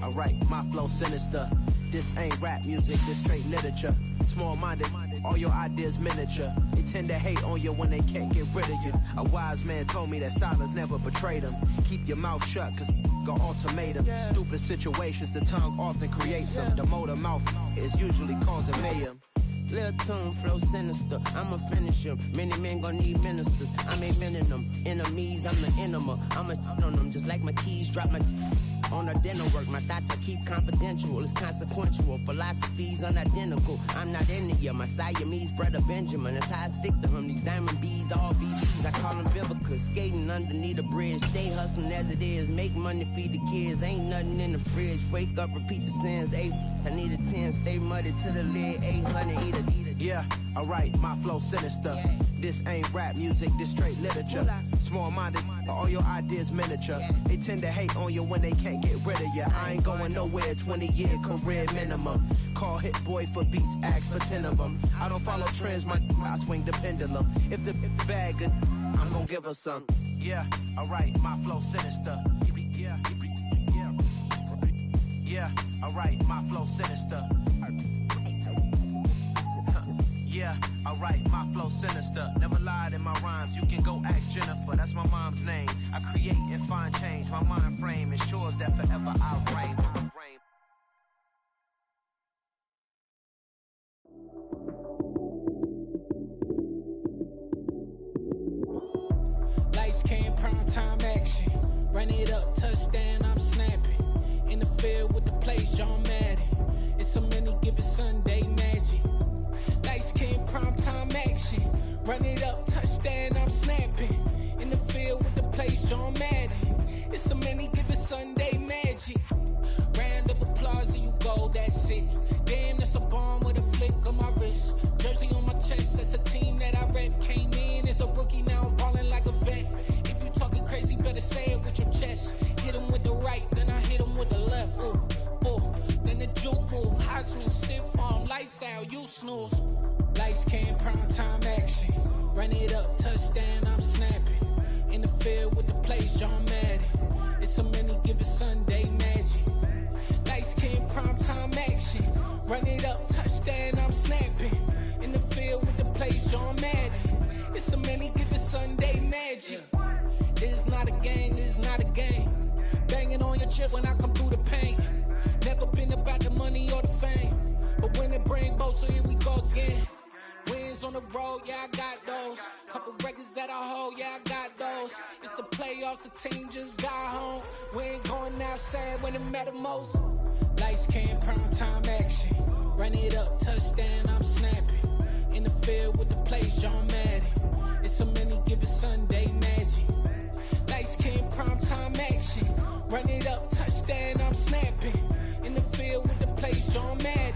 Alright, my flow sinister. This ain't rap music, this straight literature. Small-minded, all your ideas miniature. They tend to hate on you when they can't get rid of you. A wise man told me that silence never betrayed him. Keep your mouth shut, cause got ultimatums. Stupid situations, the tongue often creates them. The motor mouth is usually causing mayhem. Lil' tune, flow sinister, I'ma finish him. Many men gon' need ministers, I'm aiming them. Enemies, I'm the enema, I'ma on them. Just like my keys, drop my on a dinner work. My thoughts I keep confidential, it's consequential. Philosophies unidentical, I'm not into you. My Siamese brother Benjamin, that's how I stick to him. These diamond bees, all BBs, I call them Vivica. Skating underneath a bridge, stay hustling as it is. Make money, feed the kids, ain't nothing in the fridge. Wake up, repeat the sins, I need a 10, stay muddy to the lid, 800, eat a. Yeah, alright, my flow sinister. This ain't rap music, this straight literature. Small-minded, all your ideas miniature. They tend to hate on you when they can't get rid of you. I ain't going nowhere, 20-year career minimum. Call Hit Boy for beats, ask for 10 of them. I don't follow trends, I swing the pendulum. If the bag good, I'm gon' give her some. Yeah, alright, my flow sinister. Yeah, alright, my flow sinister. Yeah, alright, my flow sinister. Never lied in my rhymes, you can go ask Jennifer. That's my mom's name. I create and find change. My mind frame ensures that forever I'll reign. Lights came, prime time action. Run it up, touchdown, I'm snapping. In the field with the plays, John Madden. It's a many given Sunday magic. Lights came, prime time action. Run it up, touchdown, I'm snapping. In the field with the plays, John Madden. It's a many given Sunday magic. Round of applause and you go, that's it. Damn, that's a bomb with a flick on my wrist. Jersey on my chest, that's a team that I rep. Came in as a rookie, now I'm ballin' like a vet. If you talking crazy, better say it with your chest. Hit him with the right, then I hit him with the left. Ooh, ooh. Then the juke move, Heisman, stiff arm, lights out, you snooze. Lights came, prime time action. Run it up, touchdown, I'm snapping. In the field with the plays, John Madden. It's a many given Sunday magic. Lights came, prime time action. Run it up, touchdown, I'm snapping. In the field with the plays, John Madden. It's a many given Sunday magic. This is not a game, this is not a game. Banging on your chest when I come through the paint. Never been about the money or the fame. But when it bring both, so here we go again. Wins on the road, yeah, I got those. Couple records that I hold, yeah, I got those. It's the playoffs, the team just got home. We ain't going outside when it matter most. Lights came, prime time action. Run it up, touchdown, I'm snapping. In the field with the plays, John Madden. It's a many given Sunday magic. Lights came, prime time action. Run it up, touchdown, I'm snapping. In the field with the plays, John Madden.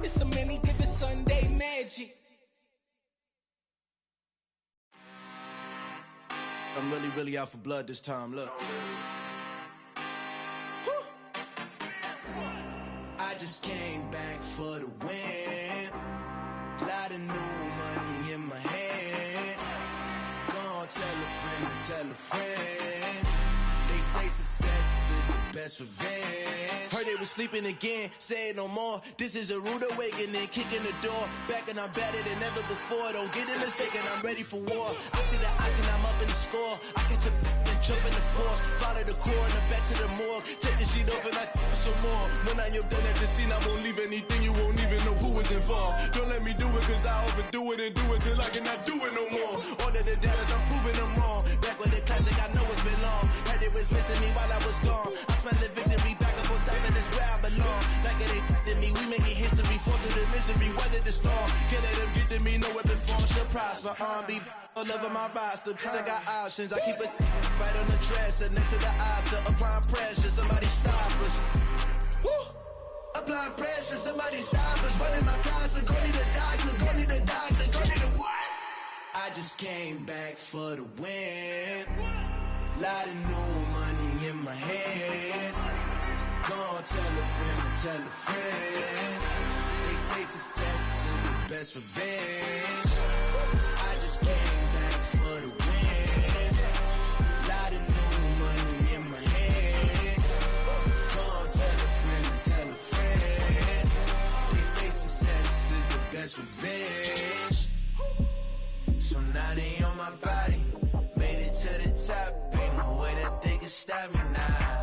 It's a many given Sunday magic. I'm really out for blood this time, look. Woo. I just came back for the win. Lot of new money in my hand. Gonna tell a friend to tell a friend. They say success is the best revenge. Heard they was sleeping again, say it no more. This is a rude awakening, kicking the door. Back and I'm better than ever before. Don't get it mistaken, I'm ready for war. I see the option, I'm up in the score. I catch a and jump in the course. Follow the core and then back to the morgue. Take the sheet off and I some more. When I am done at the scene, I won't leave anything. You won't even know who was involved. Don't let me do it, cause I overdo it and do it till I cannot do it no more. All of the doubters, I'm proving them wrong. Back with the classic, I know it's been long. Heard it was missing me while I was gone. I smell the victory back up on top, and it's where I belong. Like it ain't to me, we making history. Fall through the misery, weather the storm. Can't let them get to me, no weapon form shall prosper. Be all over my roster, I got options. I keep it right on the dresser, next to the Oscar. Applying pressure, somebody stop us. Woo! Applying pressure, somebody stop us. Running my closet, go need a doctor, go need a doctor, go need a what? I just came back for the win. Lot of new money in my hand. Gonna tell a friend to tell a friend. They say success is the best revenge. I just came back for the win. Lot of new money in my hand. Gonna tell a friend to tell a friend. They say success is the best revenge. So now they on my body. Made it to the top. Ain't no way that they can stop me now.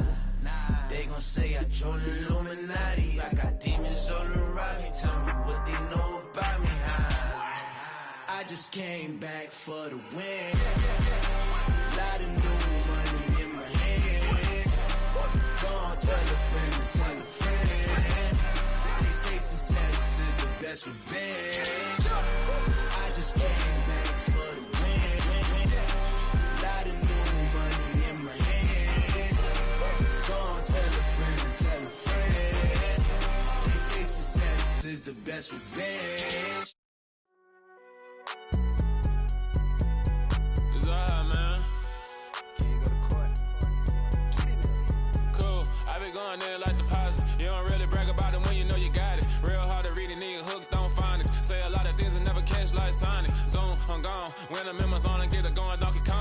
They gon' say I joined the Illuminati. I got demons all around me. Tell me what they know about me, huh? I just came back for the win. Lot of new money in my hand. Gonna tell a friend to tell a friend. They say success is the best revenge. I just came back for the win. Lot of new money in my hand. Gonna tell a friend to tell a friend. They say success is the best revenge. It's alright, man. Can you go to court? Cool. I be going there like deposit. You don't really brag about it when you know you got it. Real hard to read a nigga hooked on phonics. Say a lot of things and never catch like Sonic. Zoom, I'm gone. When I'm in my zone, I get a going Donkey Kong.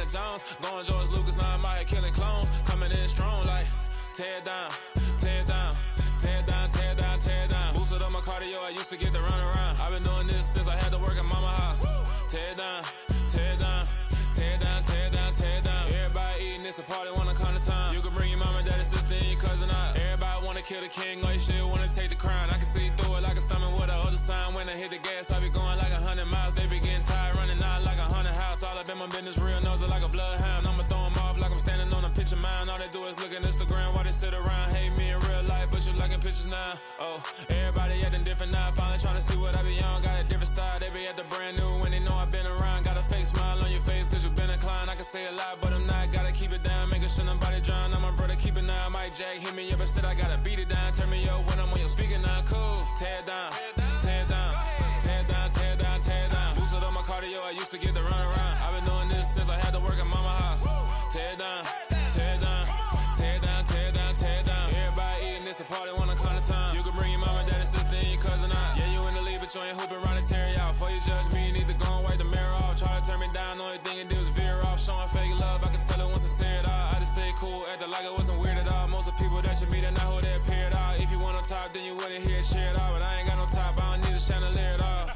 Indiana Jones. Going George Lucas, now I'm out here killing clones. Coming in strong like, tear it down, tear it down. Tear down, tear down, tear down. Boosted up my cardio, I used to get to run around. I've been doing this since I had to work at mama house. Tear down, tear down, tear down, tear down, tear down. Everybody eating, it's a party, wanna come to time. You can bring your mama, daddy, sister, and your cousin out. Everybody wanna kill the king, or you shit wanna take the crown. I can see through it like a stomach with a other sign. When I hit the gas, I be going like 100 miles. They be getting tired, running out like 100 house. All up in my business, real nose like a bloodhound. I'ma throw them off like I'm standing on a picture mound. All they do is look at Instagram while they sit around. Hate me in real life, but you liking pictures now. Oh, everybody acting different now. Finally trying to see what I be on. Got a different style, they be at the brand new when they know I've been around. Got a fake smile on your face cause you been inclined. I can say a lot, but I'm not. Gotta keep it down, making sure nobody drown. I'm my brother, keep it now. Mike Jack hit me up and said I gotta beat it down. Turn me up when I'm on your speaker now. Cool, tear down, tear down, tear down, tear down, tear down. Boosted up my cardio, I used to get to run around. I've been doing this since I had to work at mama house. Tear down, tear down, tear down, tear down, tear down. Everybody eating, it's a party, wanna come to time. You can bring your mama, daddy, sister, and your cousin out. Yeah, you in the lead, but you ain't hooping around and tear you out. Before you judge me, you need to go and wipe the mirror off. Try to turn me down, the only thing you did was veer off. Showing fake love, I can tell it once I say it all. I just stay cool, acting like it wasn't weird at all. Most of the people that you meet are not who they appear at all. If you want on top, then you wouldn't hear it cheer at all. But I ain't got no top, I don't need a chandelier at all.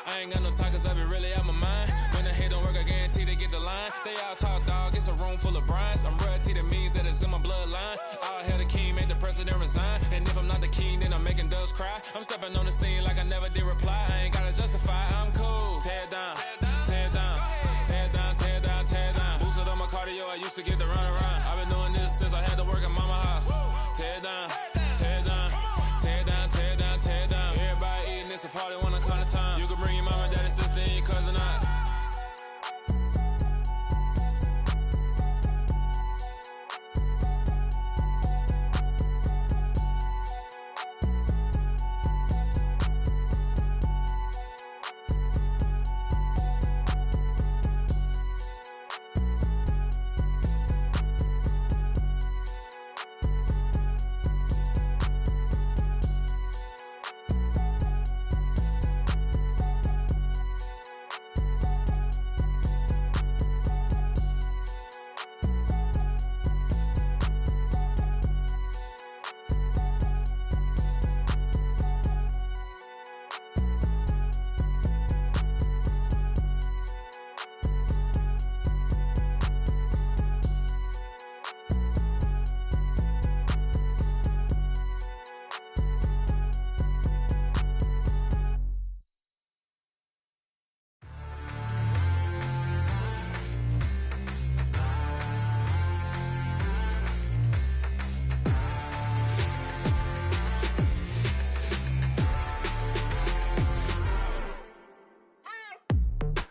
I ain't got no talk cause I be really out my mind. When the head don't work, I guarantee they get the line. They all talk dog, it's a room full of brinds. I'm royalty, that means that it's in my bloodline. All hell the king, made the president resign. And if I'm not the king, then I'm making doves cry. I'm stepping on the scene like I never did reply. I ain't gotta justify, I'm cool. Tear down, tear down, tear down, tear down, tear down. Boosted up my cardio, I used to get to run around. I've been doing this since I had to work at mama house. Tear down, tear down, tear down, tear down, tear down. Everybody eating, it's a party, wanna come to time. You can bring your mama, daddy, sister, and your cousin out.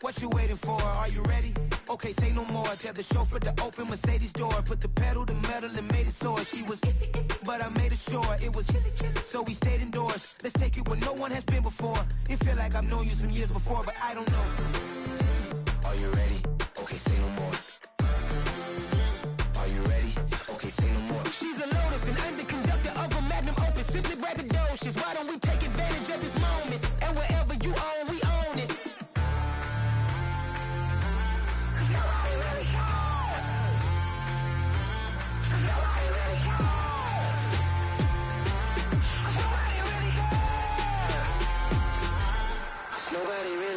What you waiting for? Are you ready? Okay, say no more. Tell the chauffeur to open Mercedes door. Put the pedal to metal and made it soar. She was, but I made it sure it was. So we stayed indoors. Let's take it where no one has been before. It feel like I've known you some years before, but I don't know. Are you ready? Okay, say no more. Are you ready? Okay, say no more. She's a Lotus and I'm the conductor of a Magnum Opus. Simply braggadocious. Why don't we take advantage of this moment? And wherever you own, we own it.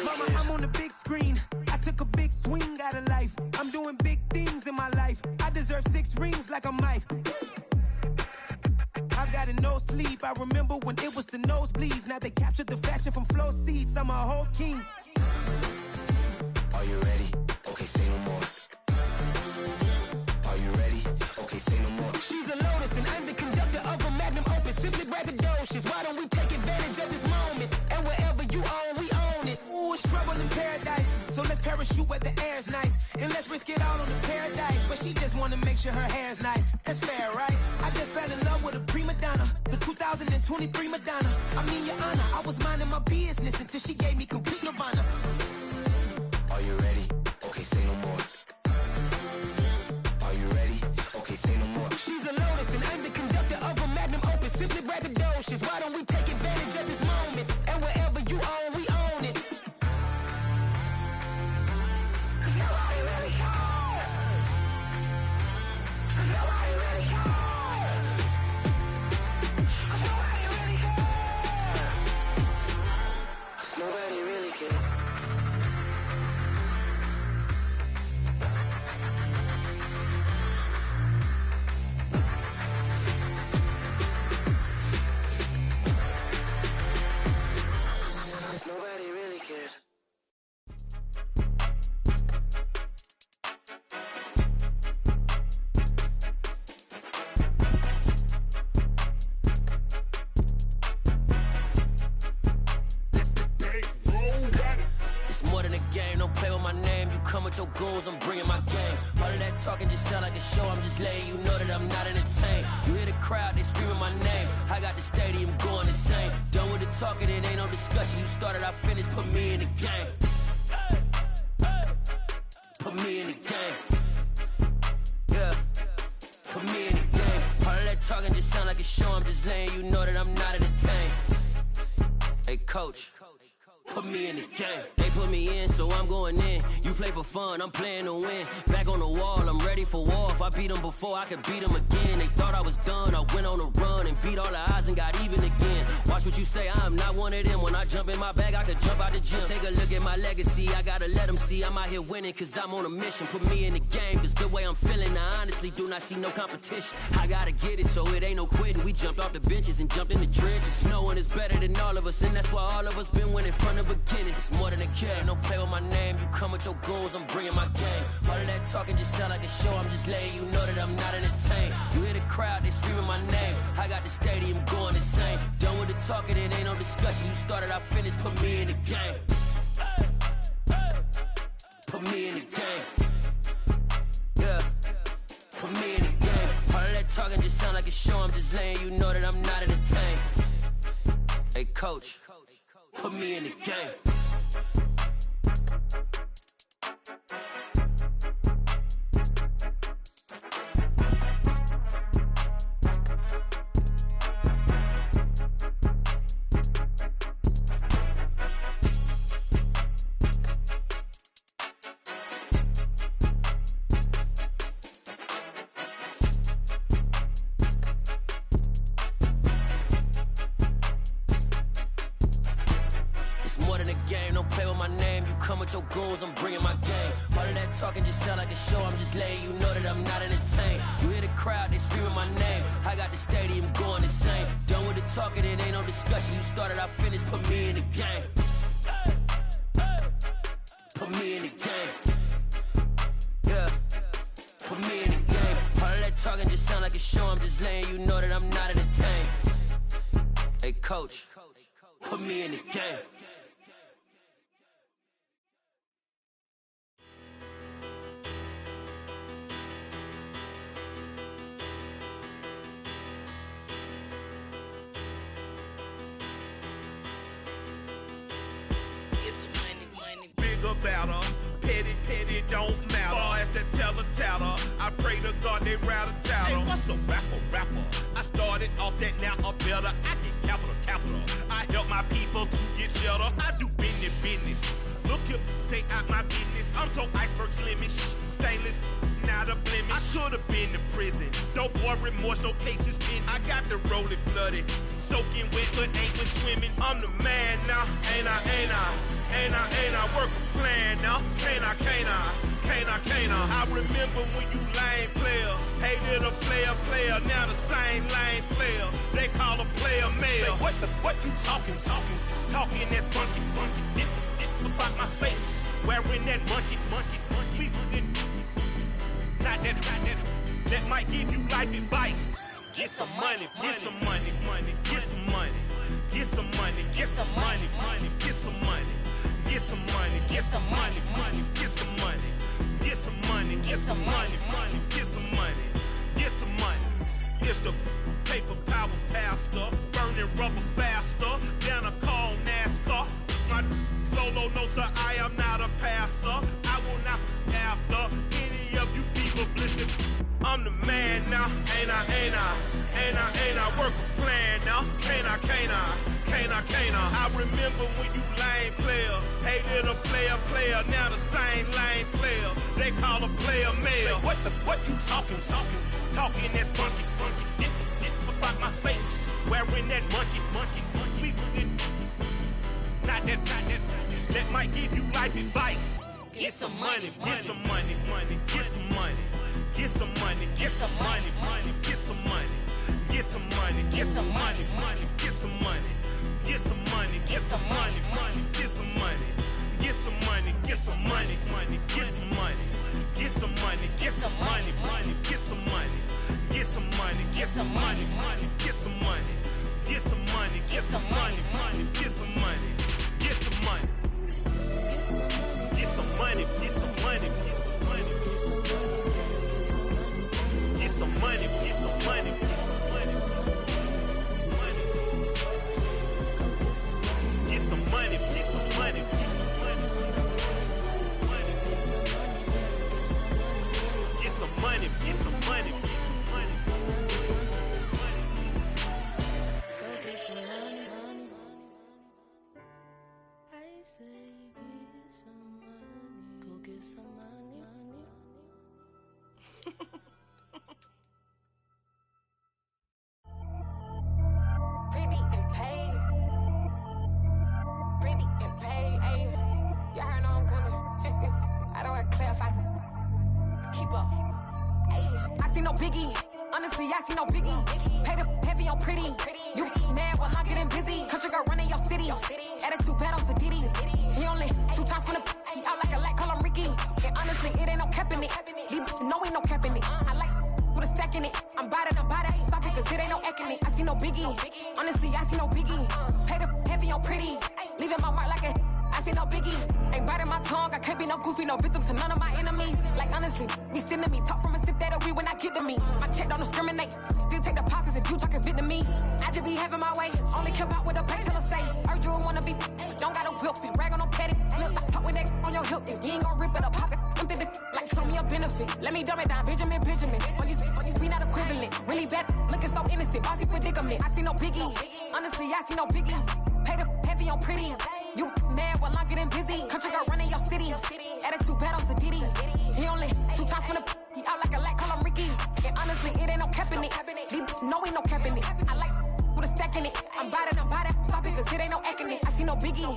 Mama, I'm on the big screen. I took a big swing out of life. I'm doing big things in my life. I deserve 6 rings like a Mike. I've got no sleep. I remember when it was the nosebleeds. Now they captured the fashion from flow seats. I'm a whole king. Are you ready? Okay, say no more. Are you ready? Okay, say no more. She's a Lotus and I'm the conductor of a Magnum Opus. Simply braggadocious. Why don't we take advantage of this moment? And wherever you own, we own it. Ooh, it's trouble in paradise. So let's parachute where the air's nice. And let's risk it all on the paradise. But she just wanna make sure her hair's nice. That's fair, right? I just fell in love with a prima donna. The 2023 Madonna. I mean, your honor, I was minding my business until she gave me complete nirvana. Are you ready? Okay, say no more. Are you ready? Okay, say no more. She's a Lotus and I'm the conductor of a Magnum Opus. Simply braggadocious. Why don't we take advantage of this moment? And wherever you own, we own it. Nobody really cares. with your goons, I'm bringing my game. All of that talking just sound like a show, I'm just letting you know that I'm not entertained. You hear the crowd, they screaming my name. I got the stadium going insane. Done with the talking, it ain't no discussion. You started, I finished, put me in the game. Put me in the game. Yeah, put me in the game. All of that talking just sound like a show, I'm just letting you know that I'm not entertained. Hey, coach, put me in the game. They put me in, so I'm going in. You play for fun, I'm playing to win. Back on the wall, I'm ready for war. If I beat them before, I could beat them again. They thought I was done, I went on a run and beat all the odds and got even again. Watch what you say, I'm not one of them. When I jump in my bag, I could jump out the gym. Take a look at my legacy, I gotta let them see I'm out here winning, cause I'm on a mission. Put me in the game, cause the way I'm feeling, I honestly do not see no competition. I gotta get it, so it ain't no quitting. We jumped off the benches and jumped in the trenches. No one is better than all of us, and that's why all of us been winning from the beginning. It's more than a game, don't play with my name. You come with your goons, I'm bringing my game. All of that talking just sound like a show, I'm just letting you know that I'm not entertained. You hear the crowd, they screaming my name. I got the stadium going insane. Done with the talking, it ain't no discussion. You started, I finished, put me in the game. Put me in the game. Yeah, put me in the game. All of that talking just sound like a show, I'm just letting you know that I'm not entertained. Hey, coach, put me in the game. Your goals, I'm bringing my game. All of that talking just sound like a show, I'm just letting you know that I'm not entertained. You hear the crowd, they screaming my name. I got the stadium going insane. Done with the talking, it ain't no discussion. You started, I finished, put me in the game. Put me in the game. Yeah, put me in the game. All of that talking just sound like a show, I'm just letting you know that I'm not entertained. Hey, coach, put me in the game. Better, petty don't matter. Far as that teller, I pray to God they rattle tattle. Hey, what's a rapper? I started off that, now I'm better. I get capital. I help my people to get cheddar. I do business. Look here, stay out my business. I'm so iceberg slimish, stainless, not a blemish. I should've been in prison. No boy remorse, no cases pinned. I got the rolling flooded, soaking wet, but ain't been swimming. I'm the man now, ain't I work a plan now. Can't I? I remember when you lame player, hated a player, now the same lame player. They call a player male. Say, what you talking that funky. Get about my face, wearing that monkey. Not that might give you life advice. Get some money. It's the paper power pastor, burning rubber faster than a call NASCAR. My solo, no sir, I am not a passer. I will not after any of you fever blistered. I'm the man now, ain't I work a plan now. Can't I? I remember when you lame player, hated a player, now the same lame player. They call a player male. Say, what you talking that funky. Get about my face, wearing that monkey. Not that might give you life advice. Get some money. Get some money. some money, get some money, get some money. Go get some money, money. I say get some money. Go get some money, money. Pretty and paid. Pretty and paid, ayy. Y'all heard know I'm coming. I don't want to clarify. Keep up. Ayy. I see no biggie. Honestly, I see no biggie. Pay the heavy on pretty. You mad while I'm getting busy. Country girl running your city. Attitude bad on Sadiddy. He only 2 times from the he out like a light, call him Ricky. And honestly, it ain't no cap in it. These know ain't no cap in it. I like with a stack in it. I'm by that, stop it, cause it ain't no eck in it. I see no biggie. Honestly, I see no biggie. Pay the heavy on pretty. Leaving my mark like a I see no biggie. Ain't biting my tongue, I can't be no goofy, no victim to none of my enemies. Like honestly, be sending me talk from a sip that we when I get to me. My check don't discriminate, still take deposits if you talking Vietnamese. I just be having my way, only come out with a pay till I say. Urge you wanna be, don't gotta whip it, rag on no petty. Lips, I talk with that on your hip, if you ain't gon' rip it up, pop it. Empty the like show me a benefit. Let me dumb it down, Benjamin. On these we not equivalent. Really bad, looking so innocent, bossy predicament. I see no biggie, honestly I see no biggie. Pay the heavy on pretty. You mad while I'm getting busy. Country girl running your city. Attitude bad on Sadiddy. He only 2 times from the he out like a light, call him Ricky. And honestly, it ain't no cap in it. These know ain't no cap in it. I like with a stack in it. I'm by that, stop it, cause it ain't no eck in it. I see no biggie.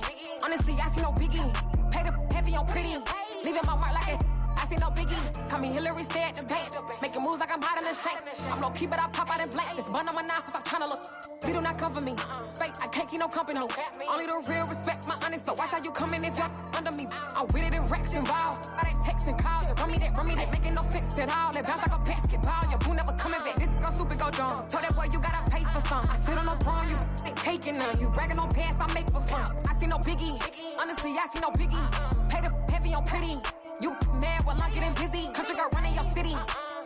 Honestly, I see no biggie. Pay the heavy on pretty. Leaving my mark like a I see no biggie. Call me Hillary, stay at the bank. Making moves like I'm hot in the shank. I'm low key, but I pop out in blank. This bun on my knife, stop trying to look. They do not cover me. Fake, I can't keep no company. Only the real respect my honest. So watch how you coming if you're under me. I'm with it in Rex involved. I they texting calls. Just run me that. Making no sense at all. They bounce like a basketball. Your boo never coming back. This go stupid, go dumb. Told that boy you gotta pay for some. I sit on no throne, you ain't taking none. You bragging on pants, I make for fun. I see no biggie. Honestly, I see no biggie. Pay the heavy on pretty. You mad while I'm getting busy. Country girl running your city.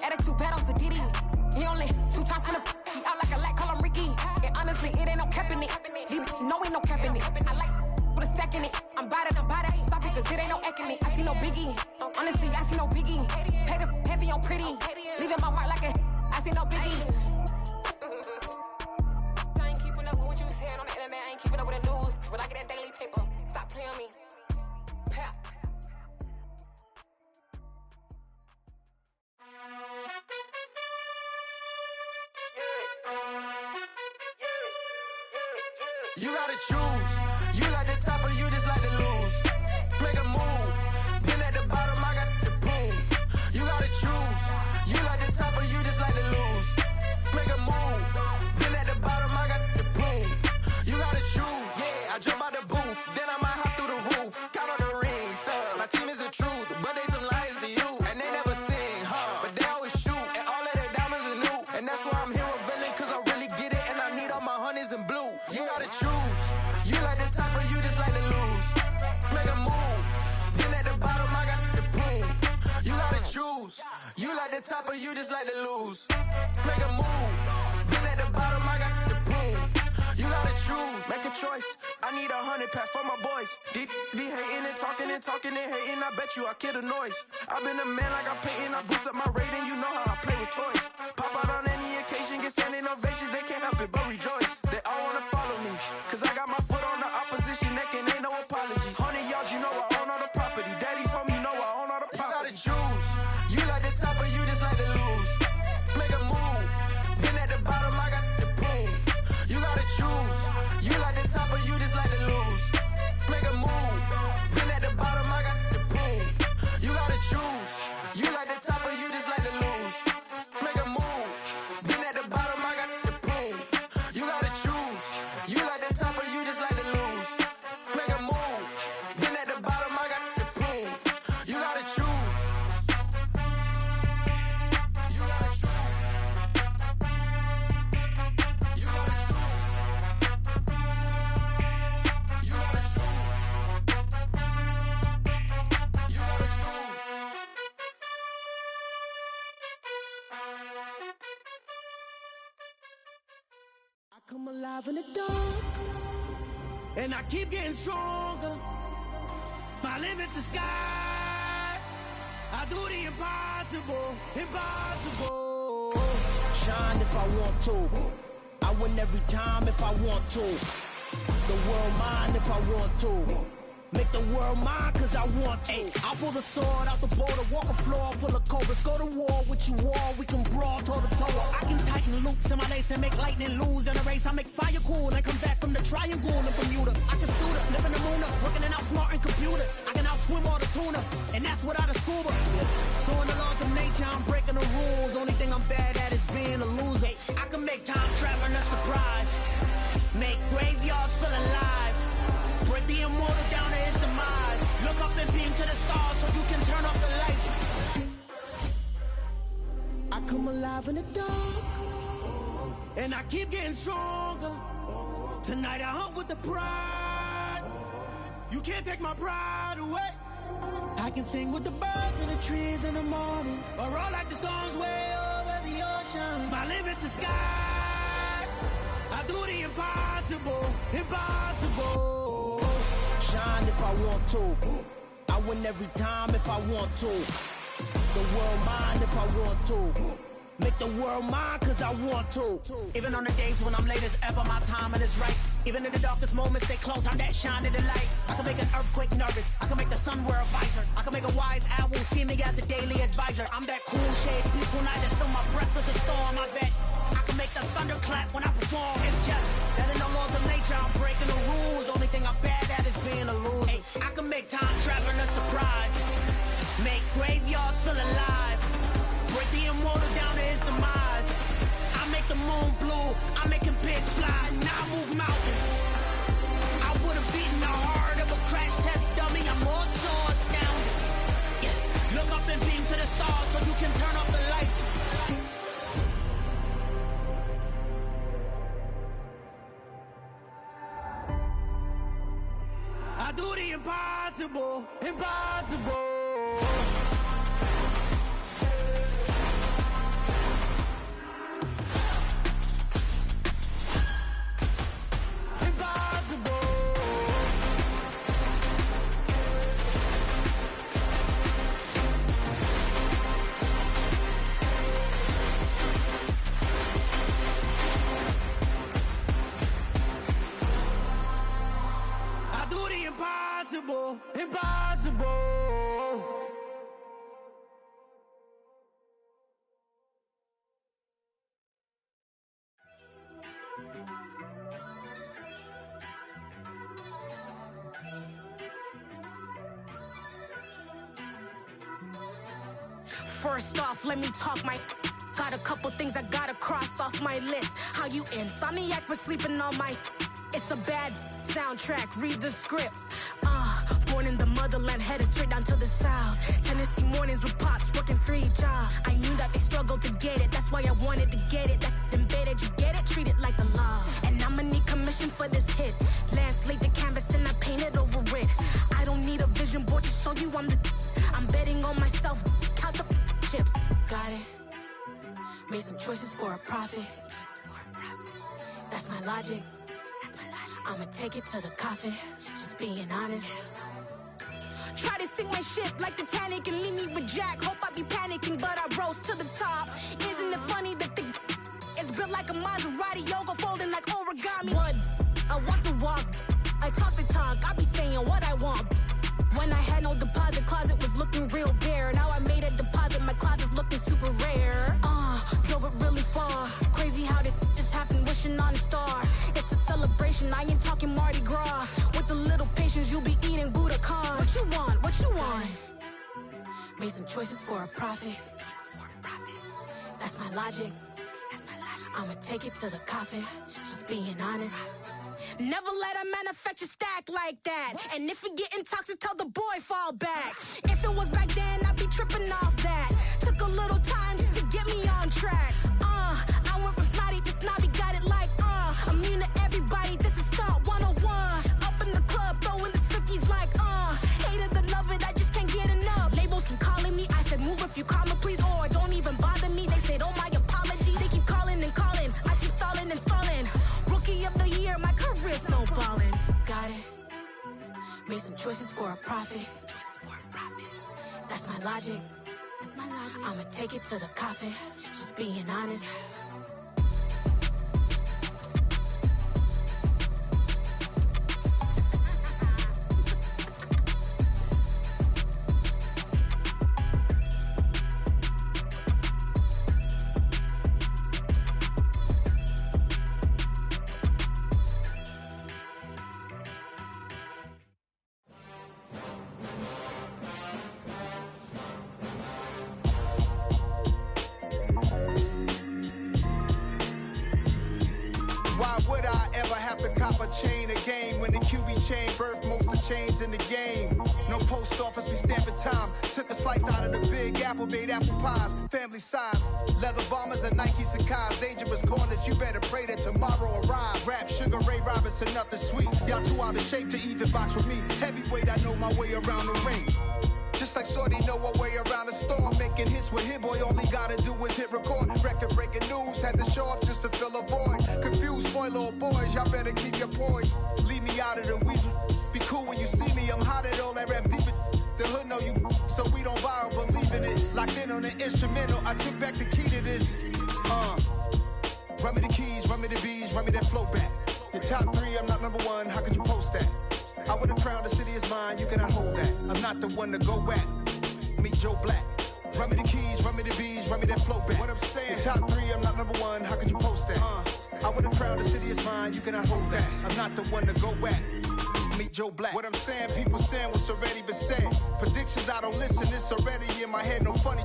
Attitude bad on Sadiddy. He only 2 times from the he out like a light, call him Ricky. And honestly, it ain't no cap in it. These know ain't no cap in it. I like with a stack in it. I'm by that, stop it, cause it ain't no eck in it. I see no biggie. Honestly, I see no biggie. Pay the heavy on pretty. Leaving my mark like a I see no biggie. I ain't keeping up with what you saying on the internet. I ain't keeping up with the news. When I get that daily paper, stop playing me. Pap. You gotta choose. You like the top or you just like to lose. Make a move. Been at the bottom, I got the proof. You gotta choose. You like the top or you just like to lose. Make a move. Been at the bottom, I got the proof. You gotta choose. Yeah, I jump out the booth. Then I might hop through the roof. Count on the rings. My team is the truth, but they some liars to you. And they never sing, but they always shoot. And all of their diamonds are new. And that's why I'm here with Villain, cause I really get it. And I need all my honeys in blue. You gotta choose. You like the top or you just like to lose. Make a move. Been at the bottom, I got the proof. You gotta choose. You like the top or you just like to lose. Make a move. Been at the bottom, I got the proof. You gotta choose. Make a choice. I need 100 pack for my boys. Deep be hating and talking and hating. I bet you I kill the noise. I've been a man like I'm painting. I boost up my rating. You know how I play with toys. Pop out on any occasion, get standing ovations. They can't help it but rejoice. They all wanna follow me, cause I got my foot on the opposition neck and ain't no apologies. 100 yards, you know I own all the property. Daddy's home, you know I own all the property. You gotta choose. You like the top or you just like to lose. Make a move. Been at the bottom, I got the proof. You gotta choose. You like the top or you just like to lose. Make a move. Been at the bottom, I got the proof. You gotta choose. You like the top or you just like to lose. Make a move. Been at the bottom, I got the proof. You gotta choose. You like the top or you just like to lose. Make a move. Been at the bottom, I got the proof. You gotta choose. You gotta choose. You gotta choose. You gotta choose. You gotta choose. I come alive in the dark, and I keep getting stronger. My limit's the sky. I do the impossible. impossible, impossible. Shine if I want to. I win every time if I want to. The world mine if I want to. Make the world mine cause I want to. Ay, I'll pull the sword out the border, walk a floor full of cobras. Go to war with you all, we can brawl toe to toe. I can tighten loops in my lace and make lightning lose in a race. I make fire cool and come back from the triangle in Bermuda. I can suit up, live in the moon up, working and outsmarting computers. I can outswim all the tuna, and that's without a scuba. So in the laws of nature, I'm breaking the rules. Only thing I'm bad at is being a loser. I can make time traveling a surprise, make graveyards feel alive. Break the immortal down to his demise. Look up and beam to the stars so you can turn off the lights. I come alive in the dark, and I keep getting stronger. Tonight I hunt with the pride. You can't take my pride away. I can sing with the birds and the trees in the morning, or roll like the storms way over the ocean. My limit's the sky. I do the impossible, impossible. Shine if I want to. I win every time if I want to. The world mine if I want to. Make the world mine cause I want to. Even on the days when I'm late as ever, my timing is right. Even in the darkest moments, they close, I'm that shining the light. I can make an earthquake nervous, I can make the sun wear a visor. I can make a wise owl see me as a daily advisor. I'm that cool shade, peaceful night, that's still my breath is a storm, I bet. I can make the thunder clap when I perform. It's just that in the laws of nature, I'm breaking the rules. Only thing I'm bad at is being a loser. Ay, I can make time traveling a surprise, make graveyards feel alive. Break the immortal down to his demise. I make the moon blue, I'm making pigs fly. Now I move mountains. I would have beaten the heart of a crash test dummy. I'm more so astounded. Yeah. Look up and beam to the stars so you can turn off the lights. I do the impossible, impossible. Impossible, impossible. First off, let me talk my. Got a couple things I gotta cross off my list. How you insomniac for sleeping on my. It's a bad soundtrack, read the script. Born in the motherland, headed straight down to the south. Tennessee mornings with pops, working 3 jobs. I knew that they struggled to get it, that's why I wanted to get it. That embedded, you get it, treat it like the law. And I'ma need commission for this hit. Lance laid the canvas and I painted over it. I don't need a vision board to show you I'm betting on myself, count the chips. Got it. Made some choices for a profit. That's my logic. I'ma take it to the coffin, just being honest. Try to sink my ship like Titanic and leave me with Jack. Hope I be panicking, but I rose to the top. Isn't it funny that the is built like a Maserati, yoga folding like origami? What? I walk the walk, I talk the talk, I be saying what I want. When I had no deposit, closet was looking real bare. Now I made a deposit, my closet's looking super rare. Drove it really far. Crazy how did just happen, wishing on a star. It's a celebration, I ain't talking Mardi Gras. With a little patience, you'll be eating Budokan. What you want? What you want? Made some choices for a profit. That's my logic. I'ma take it to the coffin, just being honest. Never let a manufacture stack like that. And if it getting toxic, tell the boy fall back. If it was back then, I'd be tripping off that. Took a little time just to get me on track. I went from snotty to snobby, got it like immune to everybody, this is stunt 101. Up in the club, throwing the cookies like hate it or love it, I just can't get enough. Labels keep calling me, I said move if you call me please, or don't even bother me. They said oh my apologies, they keep calling and calling. I keep stalling and stalling. Rookie of the year, my career snowballing. Got it. Made some choices for a profit. That's my logic. I'ma take it to the coffin, just being honest. Why would I ever have to cop a chain again when the QB chain birthed most of chains in the game? No post office, we stamping time. Took a slice out of the Big Apple, made apple pies, family size. Leather bombers and Nike Sacai's. Dangerous corners, you better pray that tomorrow arrives. Rap, Sugar Ray Robinson, nothing sweet. Y'all too out of shape to even box with me. Heavyweight, I know my way around the ring. Just like Shorty know her way around the storm. Making hits with Hit Boy, all he gotta do is hit record. Record-breaking news, had to show up just to fill a void. Confused, spoiled little boys, y'all better keep your poise. Leave me out of the weasel. Be cool when you see me, I'm hot at all that rap deep. The hood know you, so we don't buy or believe in it. Locked in on the instrumental, I took back the key to this. Run me the keys, run me the bees, run me that flow back. Your top 3, I'm not number 1, how could you post that? I would've crowned the city is mine, you cannot hold that. I'm not the one to go back. Meet Joe Black. Run me the keys, run me the bees, run me that flow back. What I'm saying, your top 3, I'm not number 1, how could you post that? I would've crowned the city is mine, you cannot hold that. I'm not the one to go back. Meet Joe Black. What I'm saying, people saying what's already been said. Predictions, I don't listen, it's already in my head, no funny.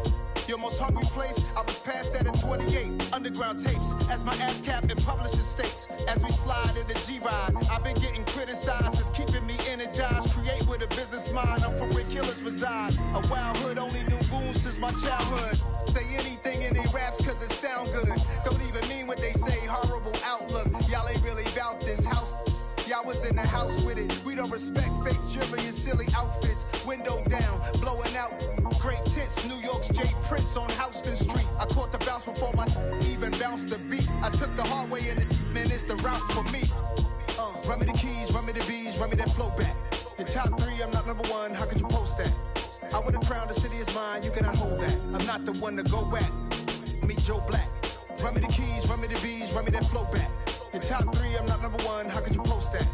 Your most hungry place, I was past that at 28. Underground tapes, as my ass capped in publishing states. As we slide in the G-Ride, I've been getting criticized, it's keeping me energized. Create with a business mind, I'm from where killers reside. A wild hood, only knew goons since my childhood. Say anything in they raps cause it sound good. Don't even mean what they say, horrible outlook. Y'all ain't really about this house. Y'all was in the house with it. We don't respect fake jewelry and silly outfits. Window down, blowing out great tits. New York's Jay Prince on Houston Street. I caught the bounce before my even bounced the beat. I took the hard way in it, man, it's the route for me. Run me the keys, run me the bees, run me that flow back. Your top 3, I'm not number 1, how could you post that? I would've crowned the city is mine, you cannot hold that. I'm not the one to go back. Meet Joe Black. Run me the keys, run me the bees, run me that flow back. Your top 3, I'm not number 1, how could you post that?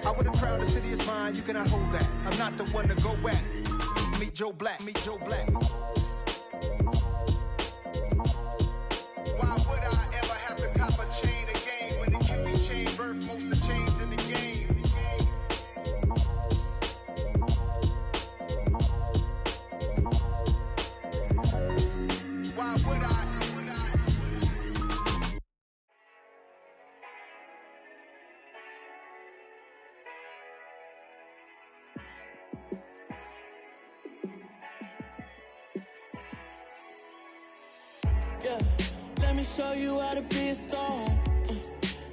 I would've crowned the city is mine, you cannot hold that. I'm not the one to go back. Meet Joe Black, meet Joe Black. Why would I ever have to cop a chain again when the QB chain birthed most of chains in the game? Why would I? Yeah, let me show you how to be a star.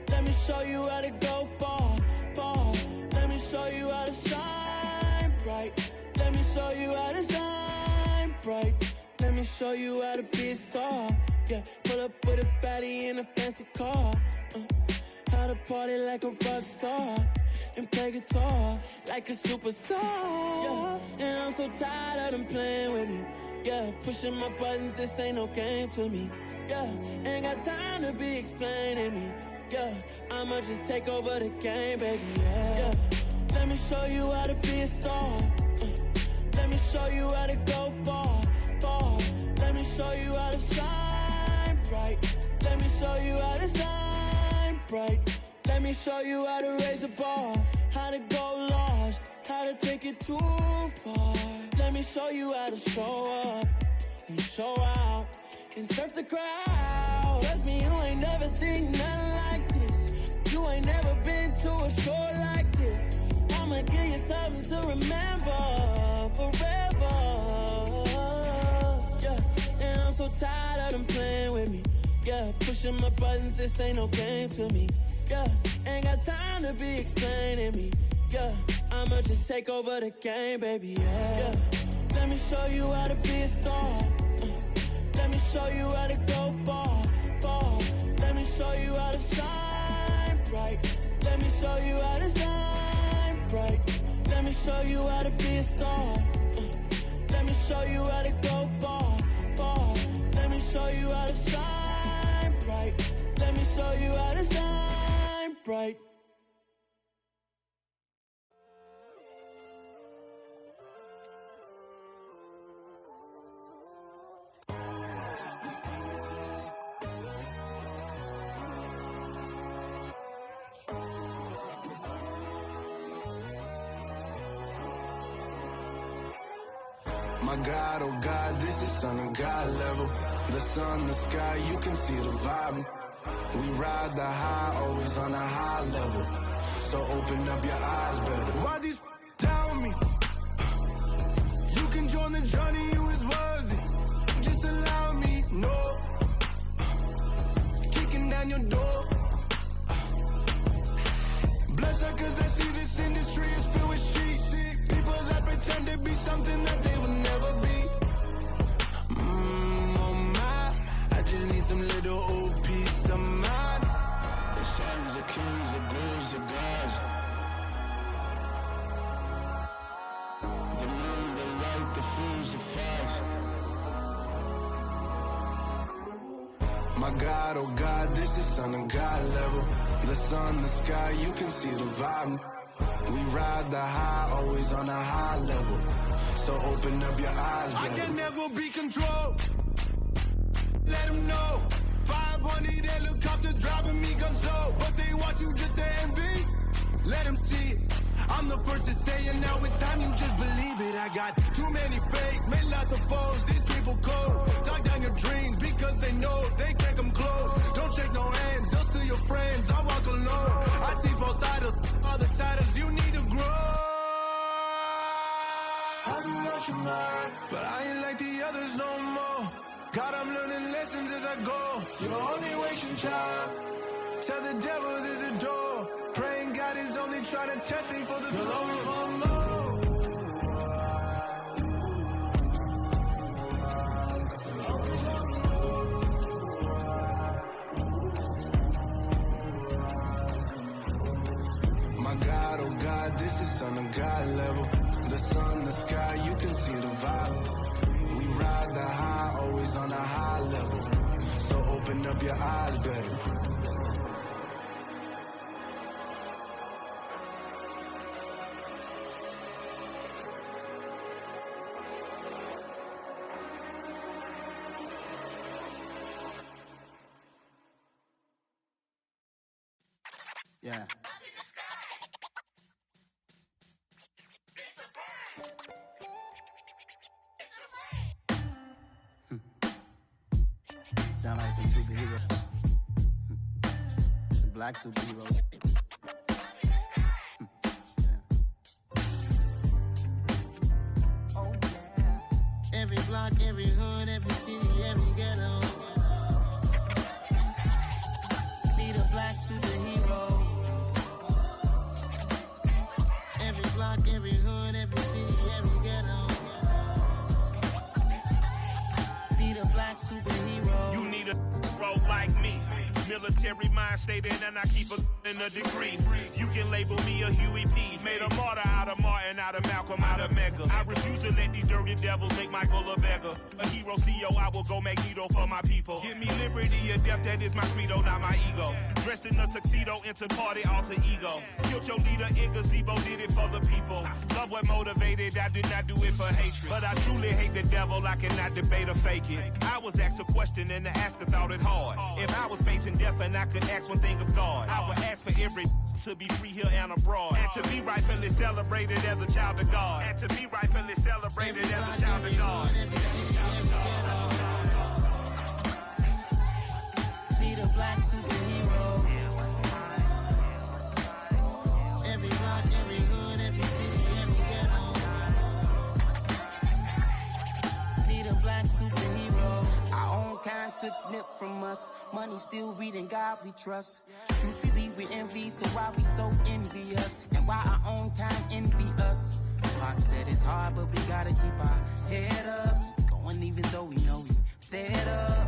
Let me show you how to go far, far. Let me show you how to shine bright. Let me show you how to shine bright. Let me show you how to be a star. Yeah, pull up with a baddie in a fancy car. How to party like a rock star and play guitar like a superstar. Yeah, and I'm so tired of them playing with me. Yeah, pushing my buttons, this ain't no game to me. Yeah, ain't got time to be explaining me. Yeah, I'ma just take over the game, baby. Yeah, let me show you how to be a star. Let me show you how to go far, far. Let me show you how to shine bright. Let me show you how to shine bright. Let me show you how to raise a bar, how to go large, how to take it too far. Let me show you how to show up and show out and surf the crowd. Trust me, you ain't never seen nothing like this. You ain't never been to a show like this. I'ma give you something to remember forever. Yeah, and I'm so tired of them playing with me. Yeah, pushing my buttons, this ain't no game to me. Yeah, ain't got time to be explaining me. Yeah, I'ma just take over the game, baby. Yeah, let me show you how to be a star. Let me show you how to go far, far. Let me show you how to shine bright. Let me show you how to shine bright. Let me show you how to be a star. Let me show you how to go far, fall. Let me show you how to shine bright. Let me show you how to shine bright. My God, oh God, this is Son of God level. The sun, the sky, you can see the vibe. We ride the high, always on a high level. So open up your eyes better. Why these tell me? You can join the journey, you is worthy. Just allow me, no. Kicking down your door. Bloodshot cause I see this industry is filled with sheep. People that pretend to be something that they will never be. Oh my, I just need some little old peace of mind. The sons of kings, the ghouls, the gods. The moon, the light, the fools, the fogs. My God, oh God, this is Son of God level. The sun, the sky, you can see the vibe. We ride the high, always on a high level. So open up your eyes, baby. I can never be controlled. Let them know. 500 helicopters driving me gonzo. But they want you just to envy. Let them see it. I'm the first to say it, now it's time you just believe it. I got too many fakes, made lots of foes. These people cold. Talk down your dreams because they know they can't come close. Don't shake no hands, just to your friends. I walk alone. I see both sides, other siders. You need to grow. Have you lost your mind? But I ain't like the others no more. God, I'm learning lessons as I go. You're only wasting time. Tell the devil there's a door. Praying God is only trying to test me for the glory. My God, oh God, this is Son of God level. The sun, the sky, you can see the vibe. We ride the high, always on a high level. So open up your eyes, baby. Yeah. Sound like some superheroes. Some black superheroes. Oh yeah. Every block, every hood, every city, every ghetto. Need a black superhero. Every block, every hood, every city, every ghetto. Need a black superhero. You need a bro like me. Military mind stated, and I keep in a degree. You can label me a Huey P. Made a martyr out of Martin, out of Malcolm, out of Mega. I refuse to let these dirty devils make Michael a beggar. A hero CEO, I will go Magneto for my people. Give me liberty or death, that is my credo, not my ego. Dressed in a tuxedo, into party, alter ego. Killed your leader in gazebo, did it for the people. Love what motivated, I did not do it for hatred. But I truly hate the devil, I cannot debate or fake it. I was asked a question and the asker thought it hard. If I was facing death and I could ask one thing of God, I would ask for every to be free here and abroad. And to be rightfully celebrated as a child of God. And to be rightfully celebrated as a child of God. Need a black superhero. Every block, every hood, every city, every ghetto. Need a black superhero. Our own kind took nip from us. Money still reading God we trust. Truthfully we envy, so why we so envious? And why our own kind envy us? Pac said it's hard, but we gotta keep our head up. Going even though we know we fed up.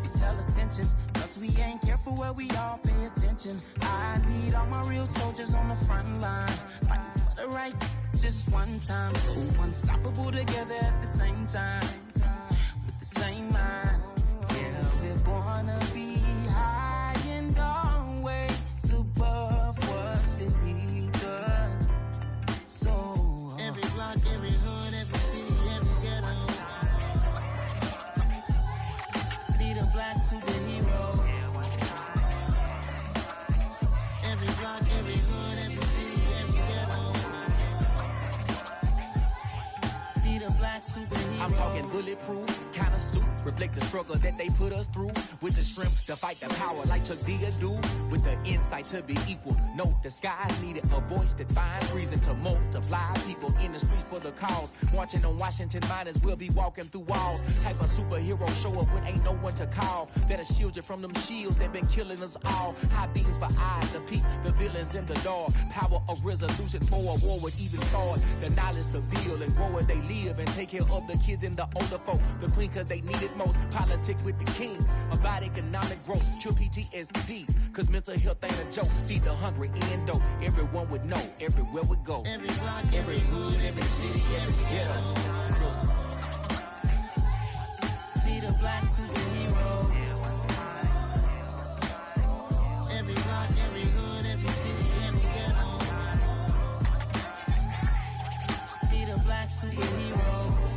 It's hell attention, cause we ain't careful where we all pay attention. I need all my real soldiers on the front line, fighting for the right just one time. So unstoppable together at the same time. the same mind. Yeah, we're born to be high and always above what's beneath us. So every block, every hood, every city, every ghetto need a black superhero. Every block, every hood, every city, every ghetto need a black superhero. I'm talking bulletproof kind of suit, reflect the struggle that they put us through, with the strength to fight the power like Chuck D do, with the insight to be equal. Note the sky needed a voice that finds reason to multiply people in the streets for the cause. Marching on Washington miners will be walking through walls. Type of superhero show up when ain't no one to call, that'll shield you from them shields that been killing us all. High beams for eyes to peek the villains in the dark. Power of resolution for a war would even start. The knowledge to build and grow where they live and take care of the kids and the older folk. The clean cause they need it most. Politics with the kings about economic growth. Cure PTSD cause mental health ain't a joke. Feed the hungry and dope. Everyone would know everywhere we go. Every block, every hood, every city, every ghetto need a black superhero. Every block, every hood, every city, every ghetto need a black superhero.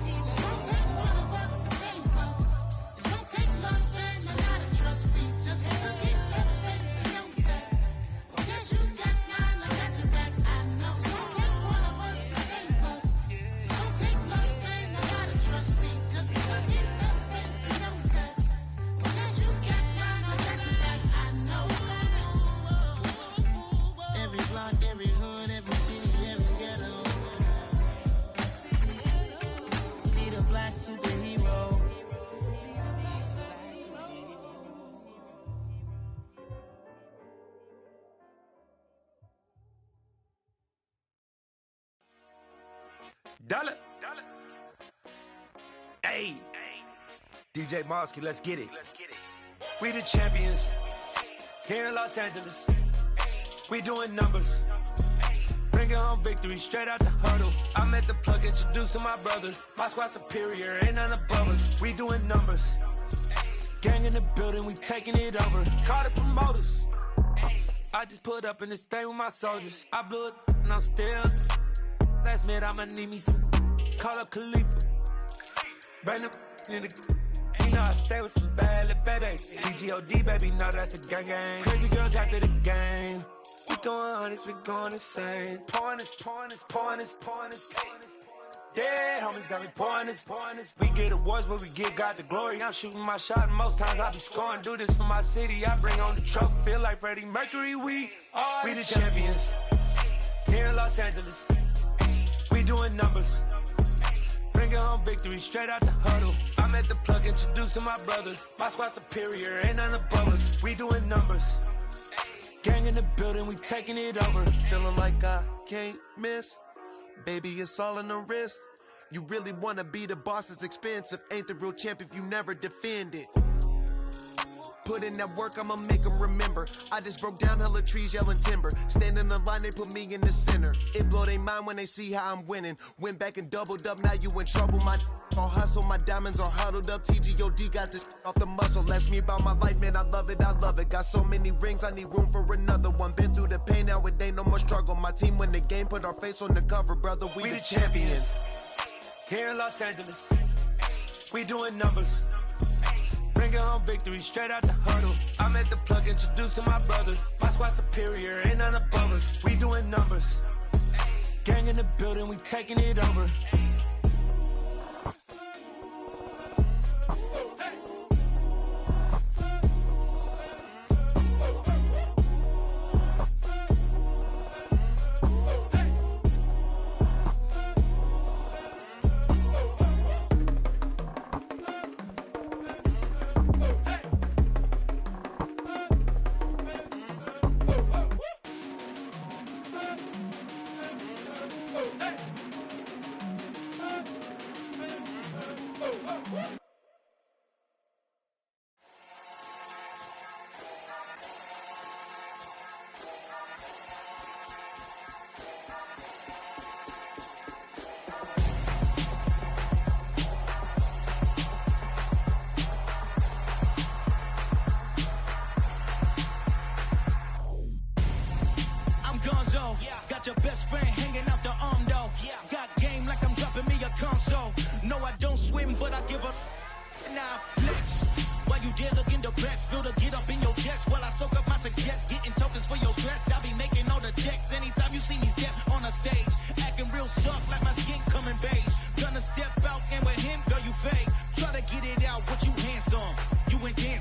It's gonna take one of us to save us. It's gonna take love and a lot of trust. We just got to keep that faith and know that. Because you got mine, I got your back, I know. It's gonna take one of us to save us. It's gonna take love and a lot of trust. We just got to keep that faith and know that. Because you got mine, I got your back, I know. Every block, every hood, every city, every ghetto need a black superhero. Dollar. Hey, DJ Mosky, let's get it. We the champions here in Los Angeles. We doing numbers. Bringing home victory straight out the huddle. I'm at the plug, introduced to my brother. My squad superior, ain't none above us. We doing numbers. Gang in the building, we taking it over. Call the promoters. I just put up in this thing with my soldiers. I blew it and I'm still. Last minute I'ma need me some. Call up Khalifa. Bring the in the. You know I stay with some bad little baby. TGOD baby, know that's a gang gang. Crazy girls after the game. We throwing hundreds, we going insane. Pouring this. Dead homies got me pouring this. We get awards, but we give God the glory. I'm shooting my shot, and most times I be scoring. Do this for my city, I bring on the trophy. Feel like Freddie Mercury, we the champions here in Los Angeles. We doing numbers. Bringing home victory straight out the huddle. I'm at the plug, introduced to my brother. My squad superior, ain't none above us. We doing numbers. Gang in the building, we taking it over. Feeling like I can't miss. Baby, it's all in the wrist. You really wanna be the boss, it's expensive. Ain't the real champ if you never defend it. Put in that work, I'ma make them remember. I just broke down hella trees, yelling timber. Stand in the line, they put me in the center. It blow their mind when they see how I'm winning. Went back and doubled up, now you in trouble. My all hustle, my diamonds are huddled up. TGOD got this off the muscle. Ask me about my life, man, I love it. Got so many rings, I need room for another one. Been through the pain, now it ain't no more struggle. My team win the game, put our face on the cover, brother. We the champions. Here in Los Angeles, we doing numbers. Bringing home victory straight out the huddle. I'm at the plug, introduced to my brother. My squad superior, ain't none above us. We doing numbers. Gang in the building, we taking it over.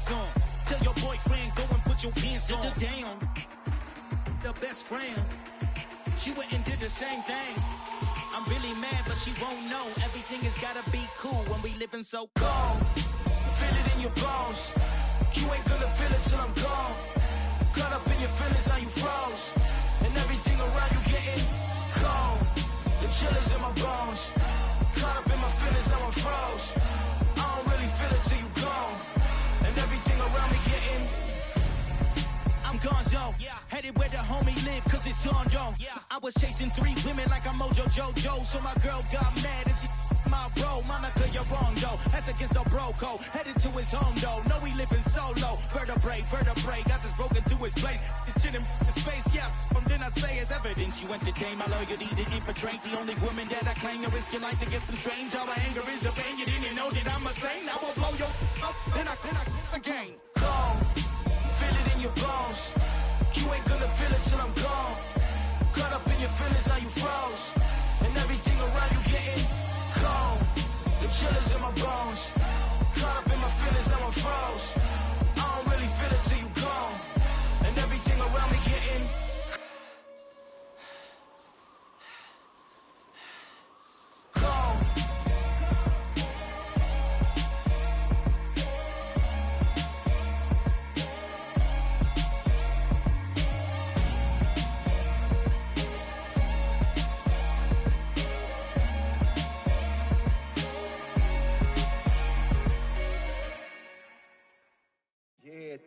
dance on. Tell your boyfriend, go and put your pants on. Down. The best friend. She went and did the same thing. I'm really mad, but she won't know. Everything has gotta be cool when we living so cold. Feel it in your bones. You ain't gonna feel it till I'm gone. Caught up in your feelings, now you froze. And everything around you getting cold. The chillers in my bones. Caught up in my feelings, now I'm froze. I don't really feel it till you gone. And everything around me getting I'm gonzo, headed where the homie live, cause it's on though. I was chasing 3 women like I'm Mojo Jojo, so my girl got mad and she my bro. Monica, you're wrong though, that's against a bro code. Headed to his home though, no we living solo. Vertebrae, got this broken to his place. This shit in space, from then I say it's evidence. You entertain my loyalty to infiltrate. The only woman that I claim to risk your life to get some strange. All my anger is a pain, you didn't know that I'm a saint. I will blow your up, then I again. Gone. Feel it in your bones. You ain't gonna feel it till I'm gone. Caught up in your feelings, now you froze. And everything around you getting cold. The chillers in my bones. Caught up in my feelings, now I'm froze. I don't really feel it till you gone. And everything around me getting cold.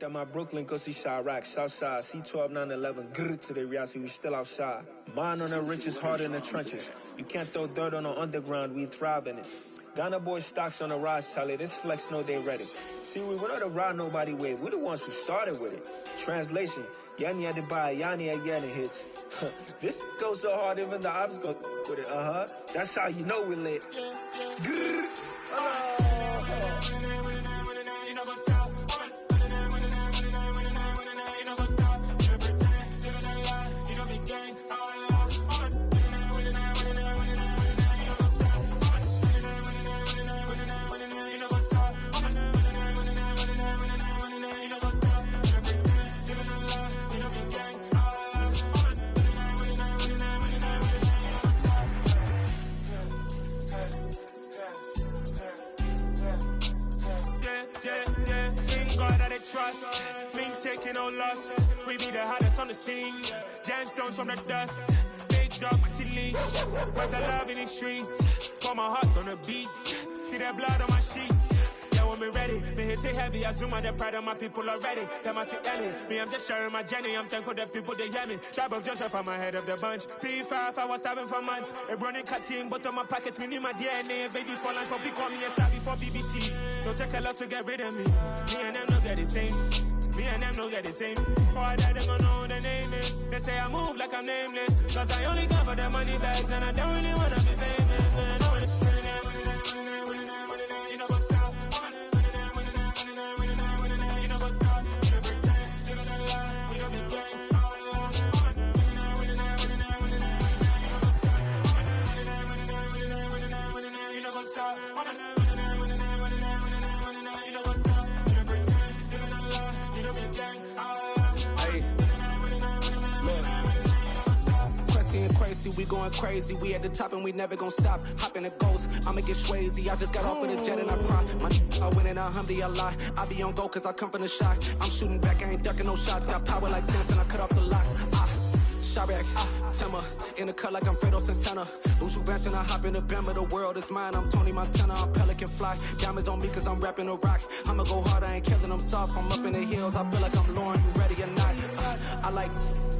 At my Brooklyn, go see Chirac, Southside, C12, 911, grr to the reality, we still outside. Mine on the richest, heart in the trenches. You can't throw dirt on the underground, we thrive in it. Ghana boys stocks on the rise, Charlie, this flex know they ready. See, we went on the ride nobody wave, we the ones who started with it. Translation, Yanni had to buy, Yanni had Yanni hits. This goes so hard, even the ops go with it, That's how you know we lit. Grr. Trust, been taking no loss. We be the hottest on the scene. Gemstones from the dust. Big dog with leash. Where's the love in the streets? Pour my heart on the beat. See that blood on my sheets. Yeah, when we ready, me hit it heavy. I zoom on the pride of my people already. Them I see Ellie. Me, I'm just sharing my journey. I'm thankful that people they hear me. Tribe of Joseph, I'm ahead of the bunch. P5, I was starving for months. A running cut in, but on my pockets, me need my DNA. Baby for lunch, but call me a star before BBC. Don't take a lot to get rid of me. Me and them no get the same. Me and them no get the same. All that they gonna know the name is. They say I move like I'm nameless. Cause I only come for the money bags and I don't really wanna be famous, man. You know what's up? You know what's up? You pretend, living a lie. We don't be gang. You know what's up? Crazy, we going crazy. We at the top and we never gonna stop. Hop in the ghost, I'ma get swayzy. I just got off with a jet and I cry. I win in alhamdulillah. I be on go cause I come from the shot. I'm shooting back, I ain't ducking no shots. Got power like Samson, I cut off the locks. Chirac, Timmer, in the cut like I'm Fredo Santana. Buju Banton, I hop in the Bama, the world is mine. I'm Tony Montana, I'm Pelican Fly. Diamonds on me cause I'm rapping a rock. I'ma go hard, I ain't killing them soft. I'm up in the hills, I feel like I'm Lauren, you ready or not? I like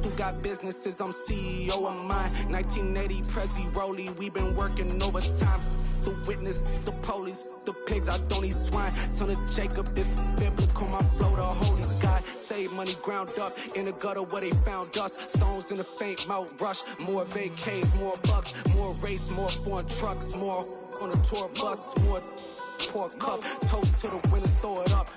who got businesses, I'm CEO of mine. 1980 Prezi Rolly, we been working overtime. The witness, the police, the pigs, I don't eat swine. Son of Jacob, this biblical, my flow, the holy God. Save money ground up in the gutter where they found us. Stones in the faint mouth rush. More vacays, more bucks, more race, more foreign trucks, more on a tour bus, more pork cup. Toast to the winners, throw it up.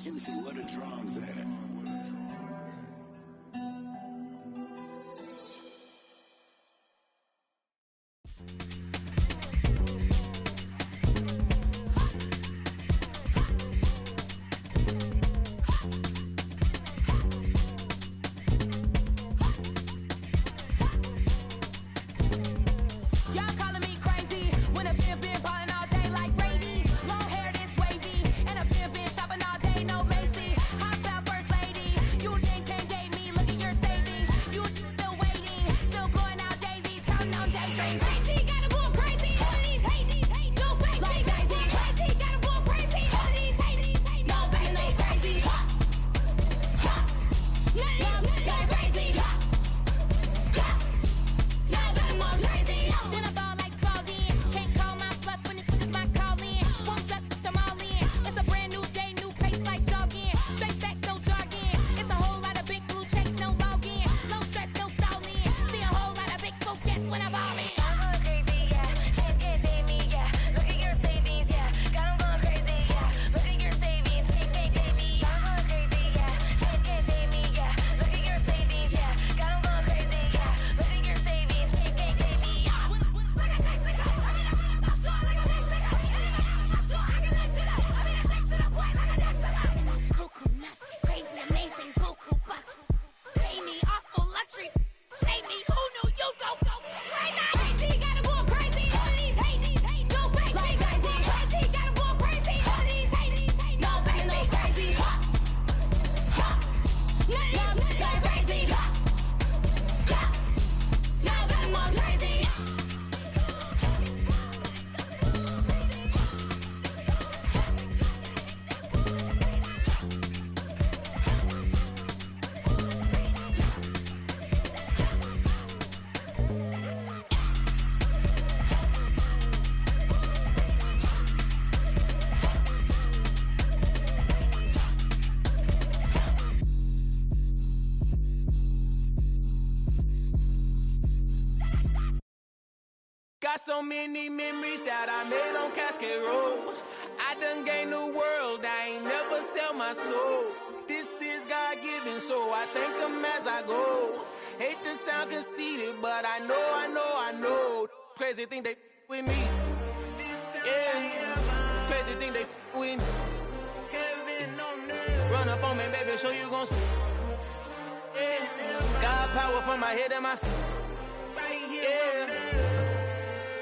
Juicy, what a drums at. crazy. Crazy, gotta go crazy. All of these hate, no crazy. Like crazy, crazy, gotta go crazy. All of these hate, no crazy, no crazy. None of these crazy. Then I ball like Spalding. Can't call my bluff when it's my call in. Won't duck them all in. It's a brand new day, new pace like jogging. Straight facts, no jargon. It's a whole lot of big blue checks, no login. No stress, no stalling. See a whole lot of big blue cats when I ball in. I'm going crazy, yeah. Can't date me, yeah. Look at your savings, yeah. Got 'em going crazy, yeah. Look at your savings, can't date me. I'm going crazy, yeah. Can't date me, yeah. Look at your savings, yeah. Got 'em going crazy, yeah. Look at your savings, can't date me. Like a Mexico, I mean I'm not sure like a Mexico. I'm not sure I can let you know. I mean I'm next to the point like a Destiny. That's cuckoo nuts, crazy, amazing, buku bucks. Pay me awful luxury. Shame me, who knew you go crazy? Crazy, gotta go crazy. All of these hate, no crazy. Like crazy, crazy, gotta go crazy. All of these hate, no crazy, no crazy. None of these crazy. Now I'm more crazy. Got so many memories that I made on Cascade Road. I done gained the world, I ain't never sell my soul. This is God-given, so I thank him as I go. Hate to sound conceited, but I know. Crazy thing they with me. Yeah, crazy thing they with me. Run up on me, baby, show you gon' see. Yeah, God power from my head and my feet. Yeah.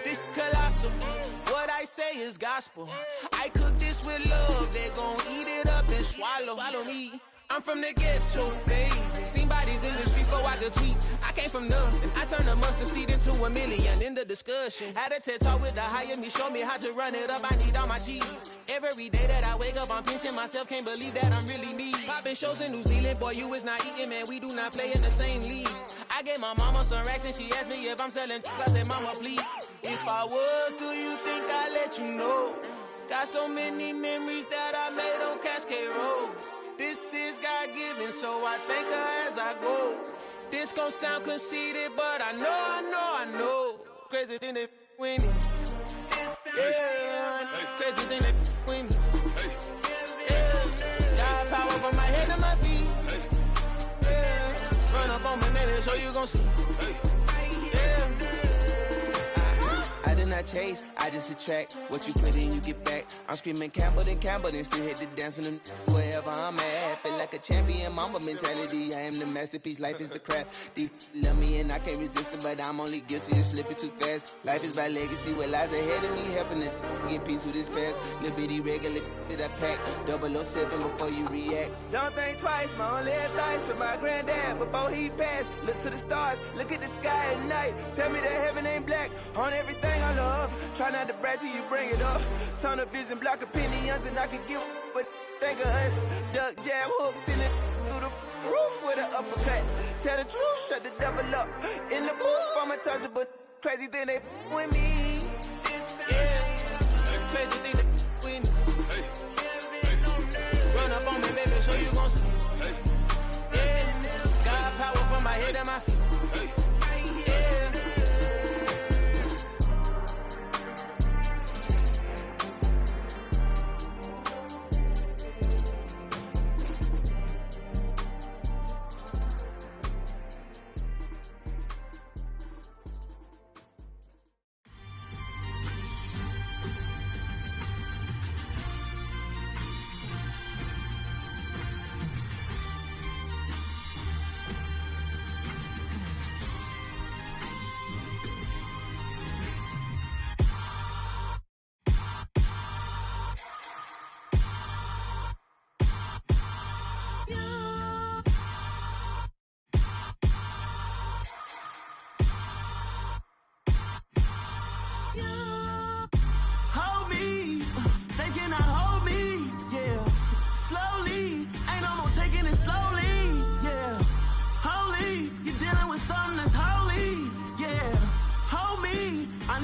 This colossal, what I say is gospel. I cook this with love, they gon' eat it up and swallow me. I'm from the ghetto, babe. Seen bodies in the street so I could tweet. I came from nothing, I turned a mustard seed into a million. In the discussion, had a TED talk with the higher me, show me how to run it up. I need all my cheese. Every day that I wake up, I'm pinching myself, can't believe that I'm really me. Popping shows in New Zealand, boy, you is not eating, man. We do not play in the same league. I gave my mama some racks and she asked me if I'm selling. I said, mama, please. If I was, do you think I'd let you know? Got so many memories that I made on Cascade Road. This is God-given, so I thank her as I go. This gon' sound conceited, but I know. Crazy thing they with me. Yeah, crazy thing they with me. Yeah, God power from my head to my feet. Yeah, run up on me, maybe, so you gon' see. Yeah. I did not chase, I just attract. What you put in, you get back. I'm screaming Campbell, then still hit the dancing and wherever I'm at. Feel like a champion, mama mentality. I am the masterpiece, life is the crap. These love me and I can't resist it, but I'm only guilty of slipping too fast. Life is by legacy, what lies ahead of me, helping to get peace with this past. Little bitty regular that I pack, 007 before you react. Don't think twice, my only advice for my granddad before he passed. Look to the stars, look at the sky at night. Tell me that heaven ain't black on everything I love. Try not to brag till you bring it up. Tunnel vision, block opinions, and I could give but think of us. Duck, jab, hook, send it through the roof with an uppercut. Tell the truth, shut the devil up. In the booth, I'm untouchable. Crazy thing they with me. Yeah, crazy thing they with me. Run up on me, baby, so you gon' see. Yeah, God power from my head and my feet.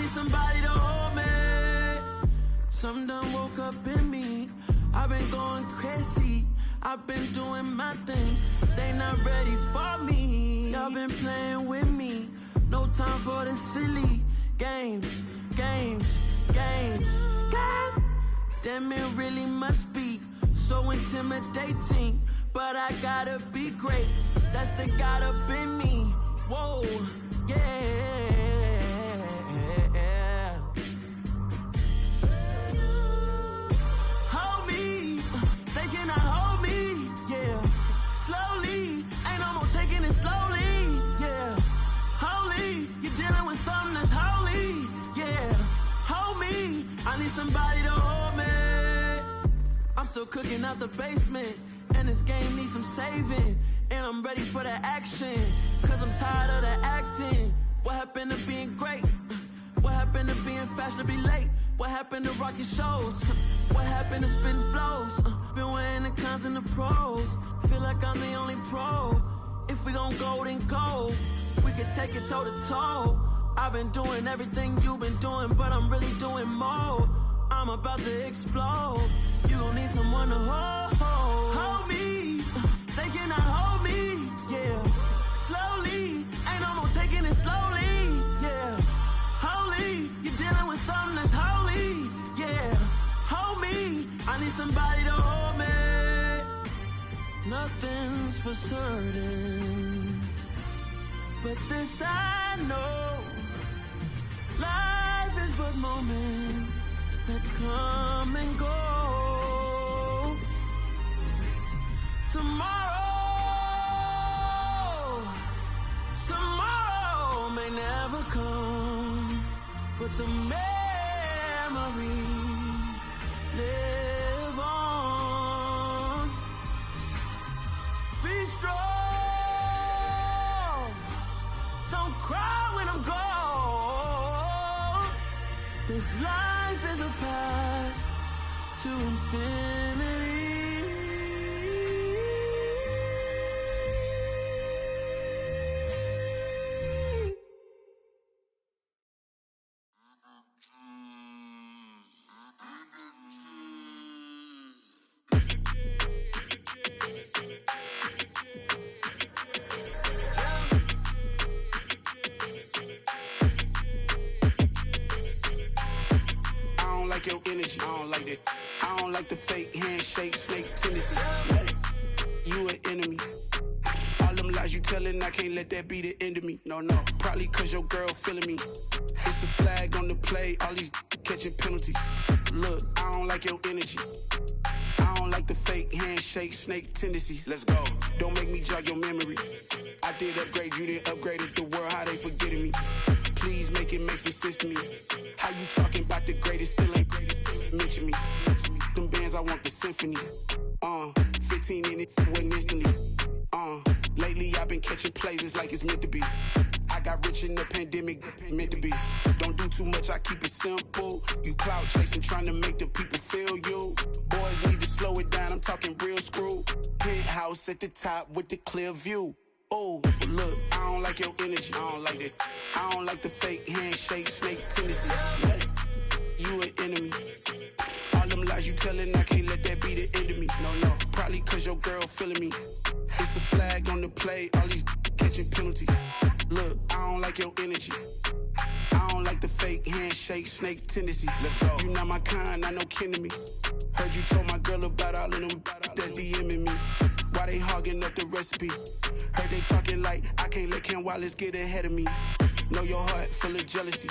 need somebody to hold me. Something done woke up in me. I've been going crazy. I've been doing my thing. They not ready for me. Y'all been playing with me. No time for the silly games. Damn, it really must be so intimidating. But I gotta be great. That's the God up in me. Whoa, yeah. Hold me, they cannot hold me, yeah. Slowly, ain't no more taking it slowly, yeah. Holy, you're dealing with something that's holy, yeah. Hold me, I need somebody to hold me. I'm still cooking out the basement, and this game needs some saving. And I'm ready for the action, cause I'm tired of the acting. What happened to being great? What happened to being fashionably late? What happened to rocking shows? What happened to spitting flows? Been weighing the cons and the pros. Feel like I'm the only pro. If we gon' go, then go. We can take it toe to toe. I've been doing everything you've been doing, but I'm really doing more. I'm about to explode. You gon' need someone to hold me. They cannot hold me, yeah. Slowly, ain't no more taking it slowly, yeah. Holy, you're dealing with something that's holy, yeah. Hold me, I need somebody to hold me. Nothing's for certain, but this I know. Life is but moments that come and go. Tomorrow may never come, but the memories live on. Be strong, don't cry when I'm gone. This life is a path to infinity. Your energy, I don't like that. I don't like the fake handshake, snake tendency. You an enemy. All them lies you telling, I can't let that be the end of me. No, probably cause your girl feeling me. It's a flag on the play, all these catching penalties. Look, I don't like your energy. I don't like the fake handshake, snake tendency. Let's go. Don't make me jog your memory. I did upgrade, you didn't upgrade it. The world, how they forgetting me. Please make it make some sense to me. How you talking about the greatest, still ain't greatest? Mention me. Them bands, I want the symphony. 15 in it, wasn't instantly. Lately I've been catching plays, it's like it's meant to be. I got rich in the pandemic, meant to be. Don't do too much, I keep it simple. You clout chasing, trying to make the people feel you. Boys need to slow it down, I'm talking real screw. Penthouse at the top with the clear view. Oh, look, I don't like your energy, I don't like that. I don't like the fake handshake, snake tendency. You an enemy. All them lies you telling, I can't let that be the end of me. No, probably cause your girl feeling me. It's a flag on the play, all these catching penalties. Look, I don't like your energy. I don't like the fake handshake, snake tendency. Let's go. You not my kind, I know kin to me. Heard you told my girl about all of them that's DMing me. Why they hogging up the recipe? Heard they talking like I can't let Ken Wallace get ahead of me. Know your heart full of jealousy.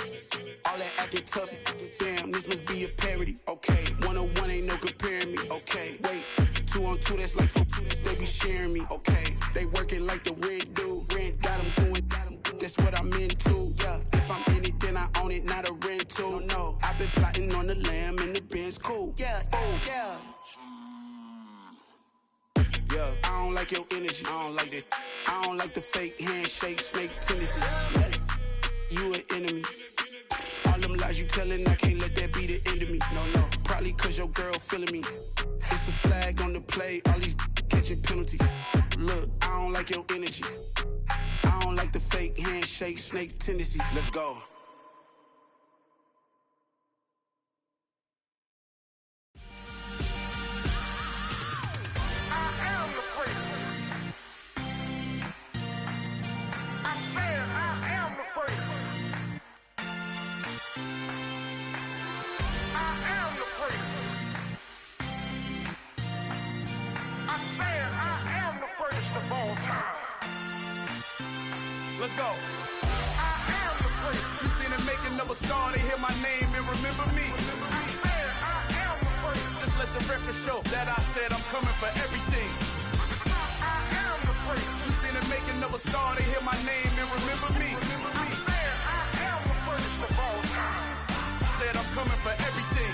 All that acting tough, damn, this must be a parody. Okay, 101 ain't no comparing me. Okay, wait, 2 on 2, that's like 4, they be sharing me. Okay, they working like the rent do. Rent got them doing, that's what I'm into. Yeah, if I'm in it, then I own it, not a rental. No, I've been plotting on the lamb and the Benz cool. Yeah, oh, yeah. Yeah, I don't like your energy, I don't like that. I don't like the fake handshake, snake tendency. You an enemy. All them lies you telling, I can't let that be the end of me. No, probably cause your girl feeling me. It's a flag on the play, all these catching penalties. Look, I don't like your energy. I don't like the fake handshake, snake tendency. Let's go. Let's go. I am the great. You seen the making of a star, they hear my name and remember me. I am the great. Just let the record show that I said I'm coming for everything. I am the great. You seen the making of a star, they hear my name and remember me. I am the greatest of all time. Said I'm coming for everything.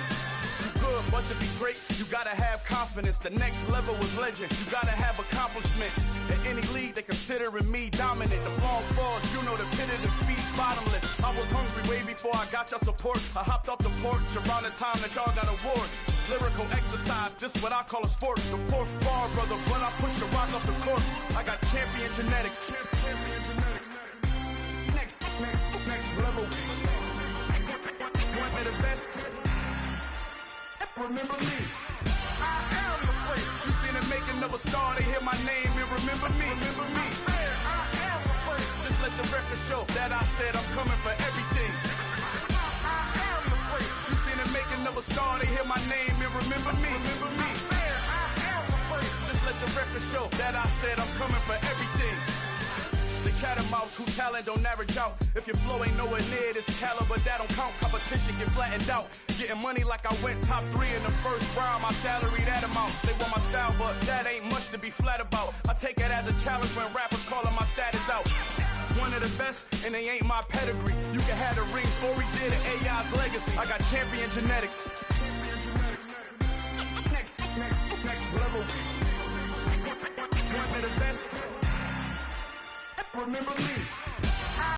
You good, but to be great, you gotta have confidence. The next level was legend. You gotta have accomplishments. In any league, they considering me dominant. The long falls, you know the pit of defeat, bottomless. I was hungry way before I got your support. I hopped off the porch around the time that y'all got awards. Lyrical exercise, this what I call a sport. The fourth bar, brother, when I push the rock off the court. I got champion genetics. Champion genetics. Next level. One of the best. Remember me. I am the great. You seen the making of a star, they hear my name and remember me. I am the great. Just let the record show that I said I'm coming for everything. I am the great. You seen the making of a star, they hear my name and remember me. I am the great. Just let the record show that I said I'm coming for everything. The catamounts who talent don't average out. If your flow ain't nowhere near this caliber, that don't count. Competition get flattened out. Getting money like I went top 3 in the first round. My salary that amount. They want my style, but that ain't much to be flat about. I take it as a challenge when rappers calling my status out. One of the best, and they ain't my pedigree. You can have the rings, Ori did it, AI's legacy. I got champion genetics. Next level. One of the best. Remember me.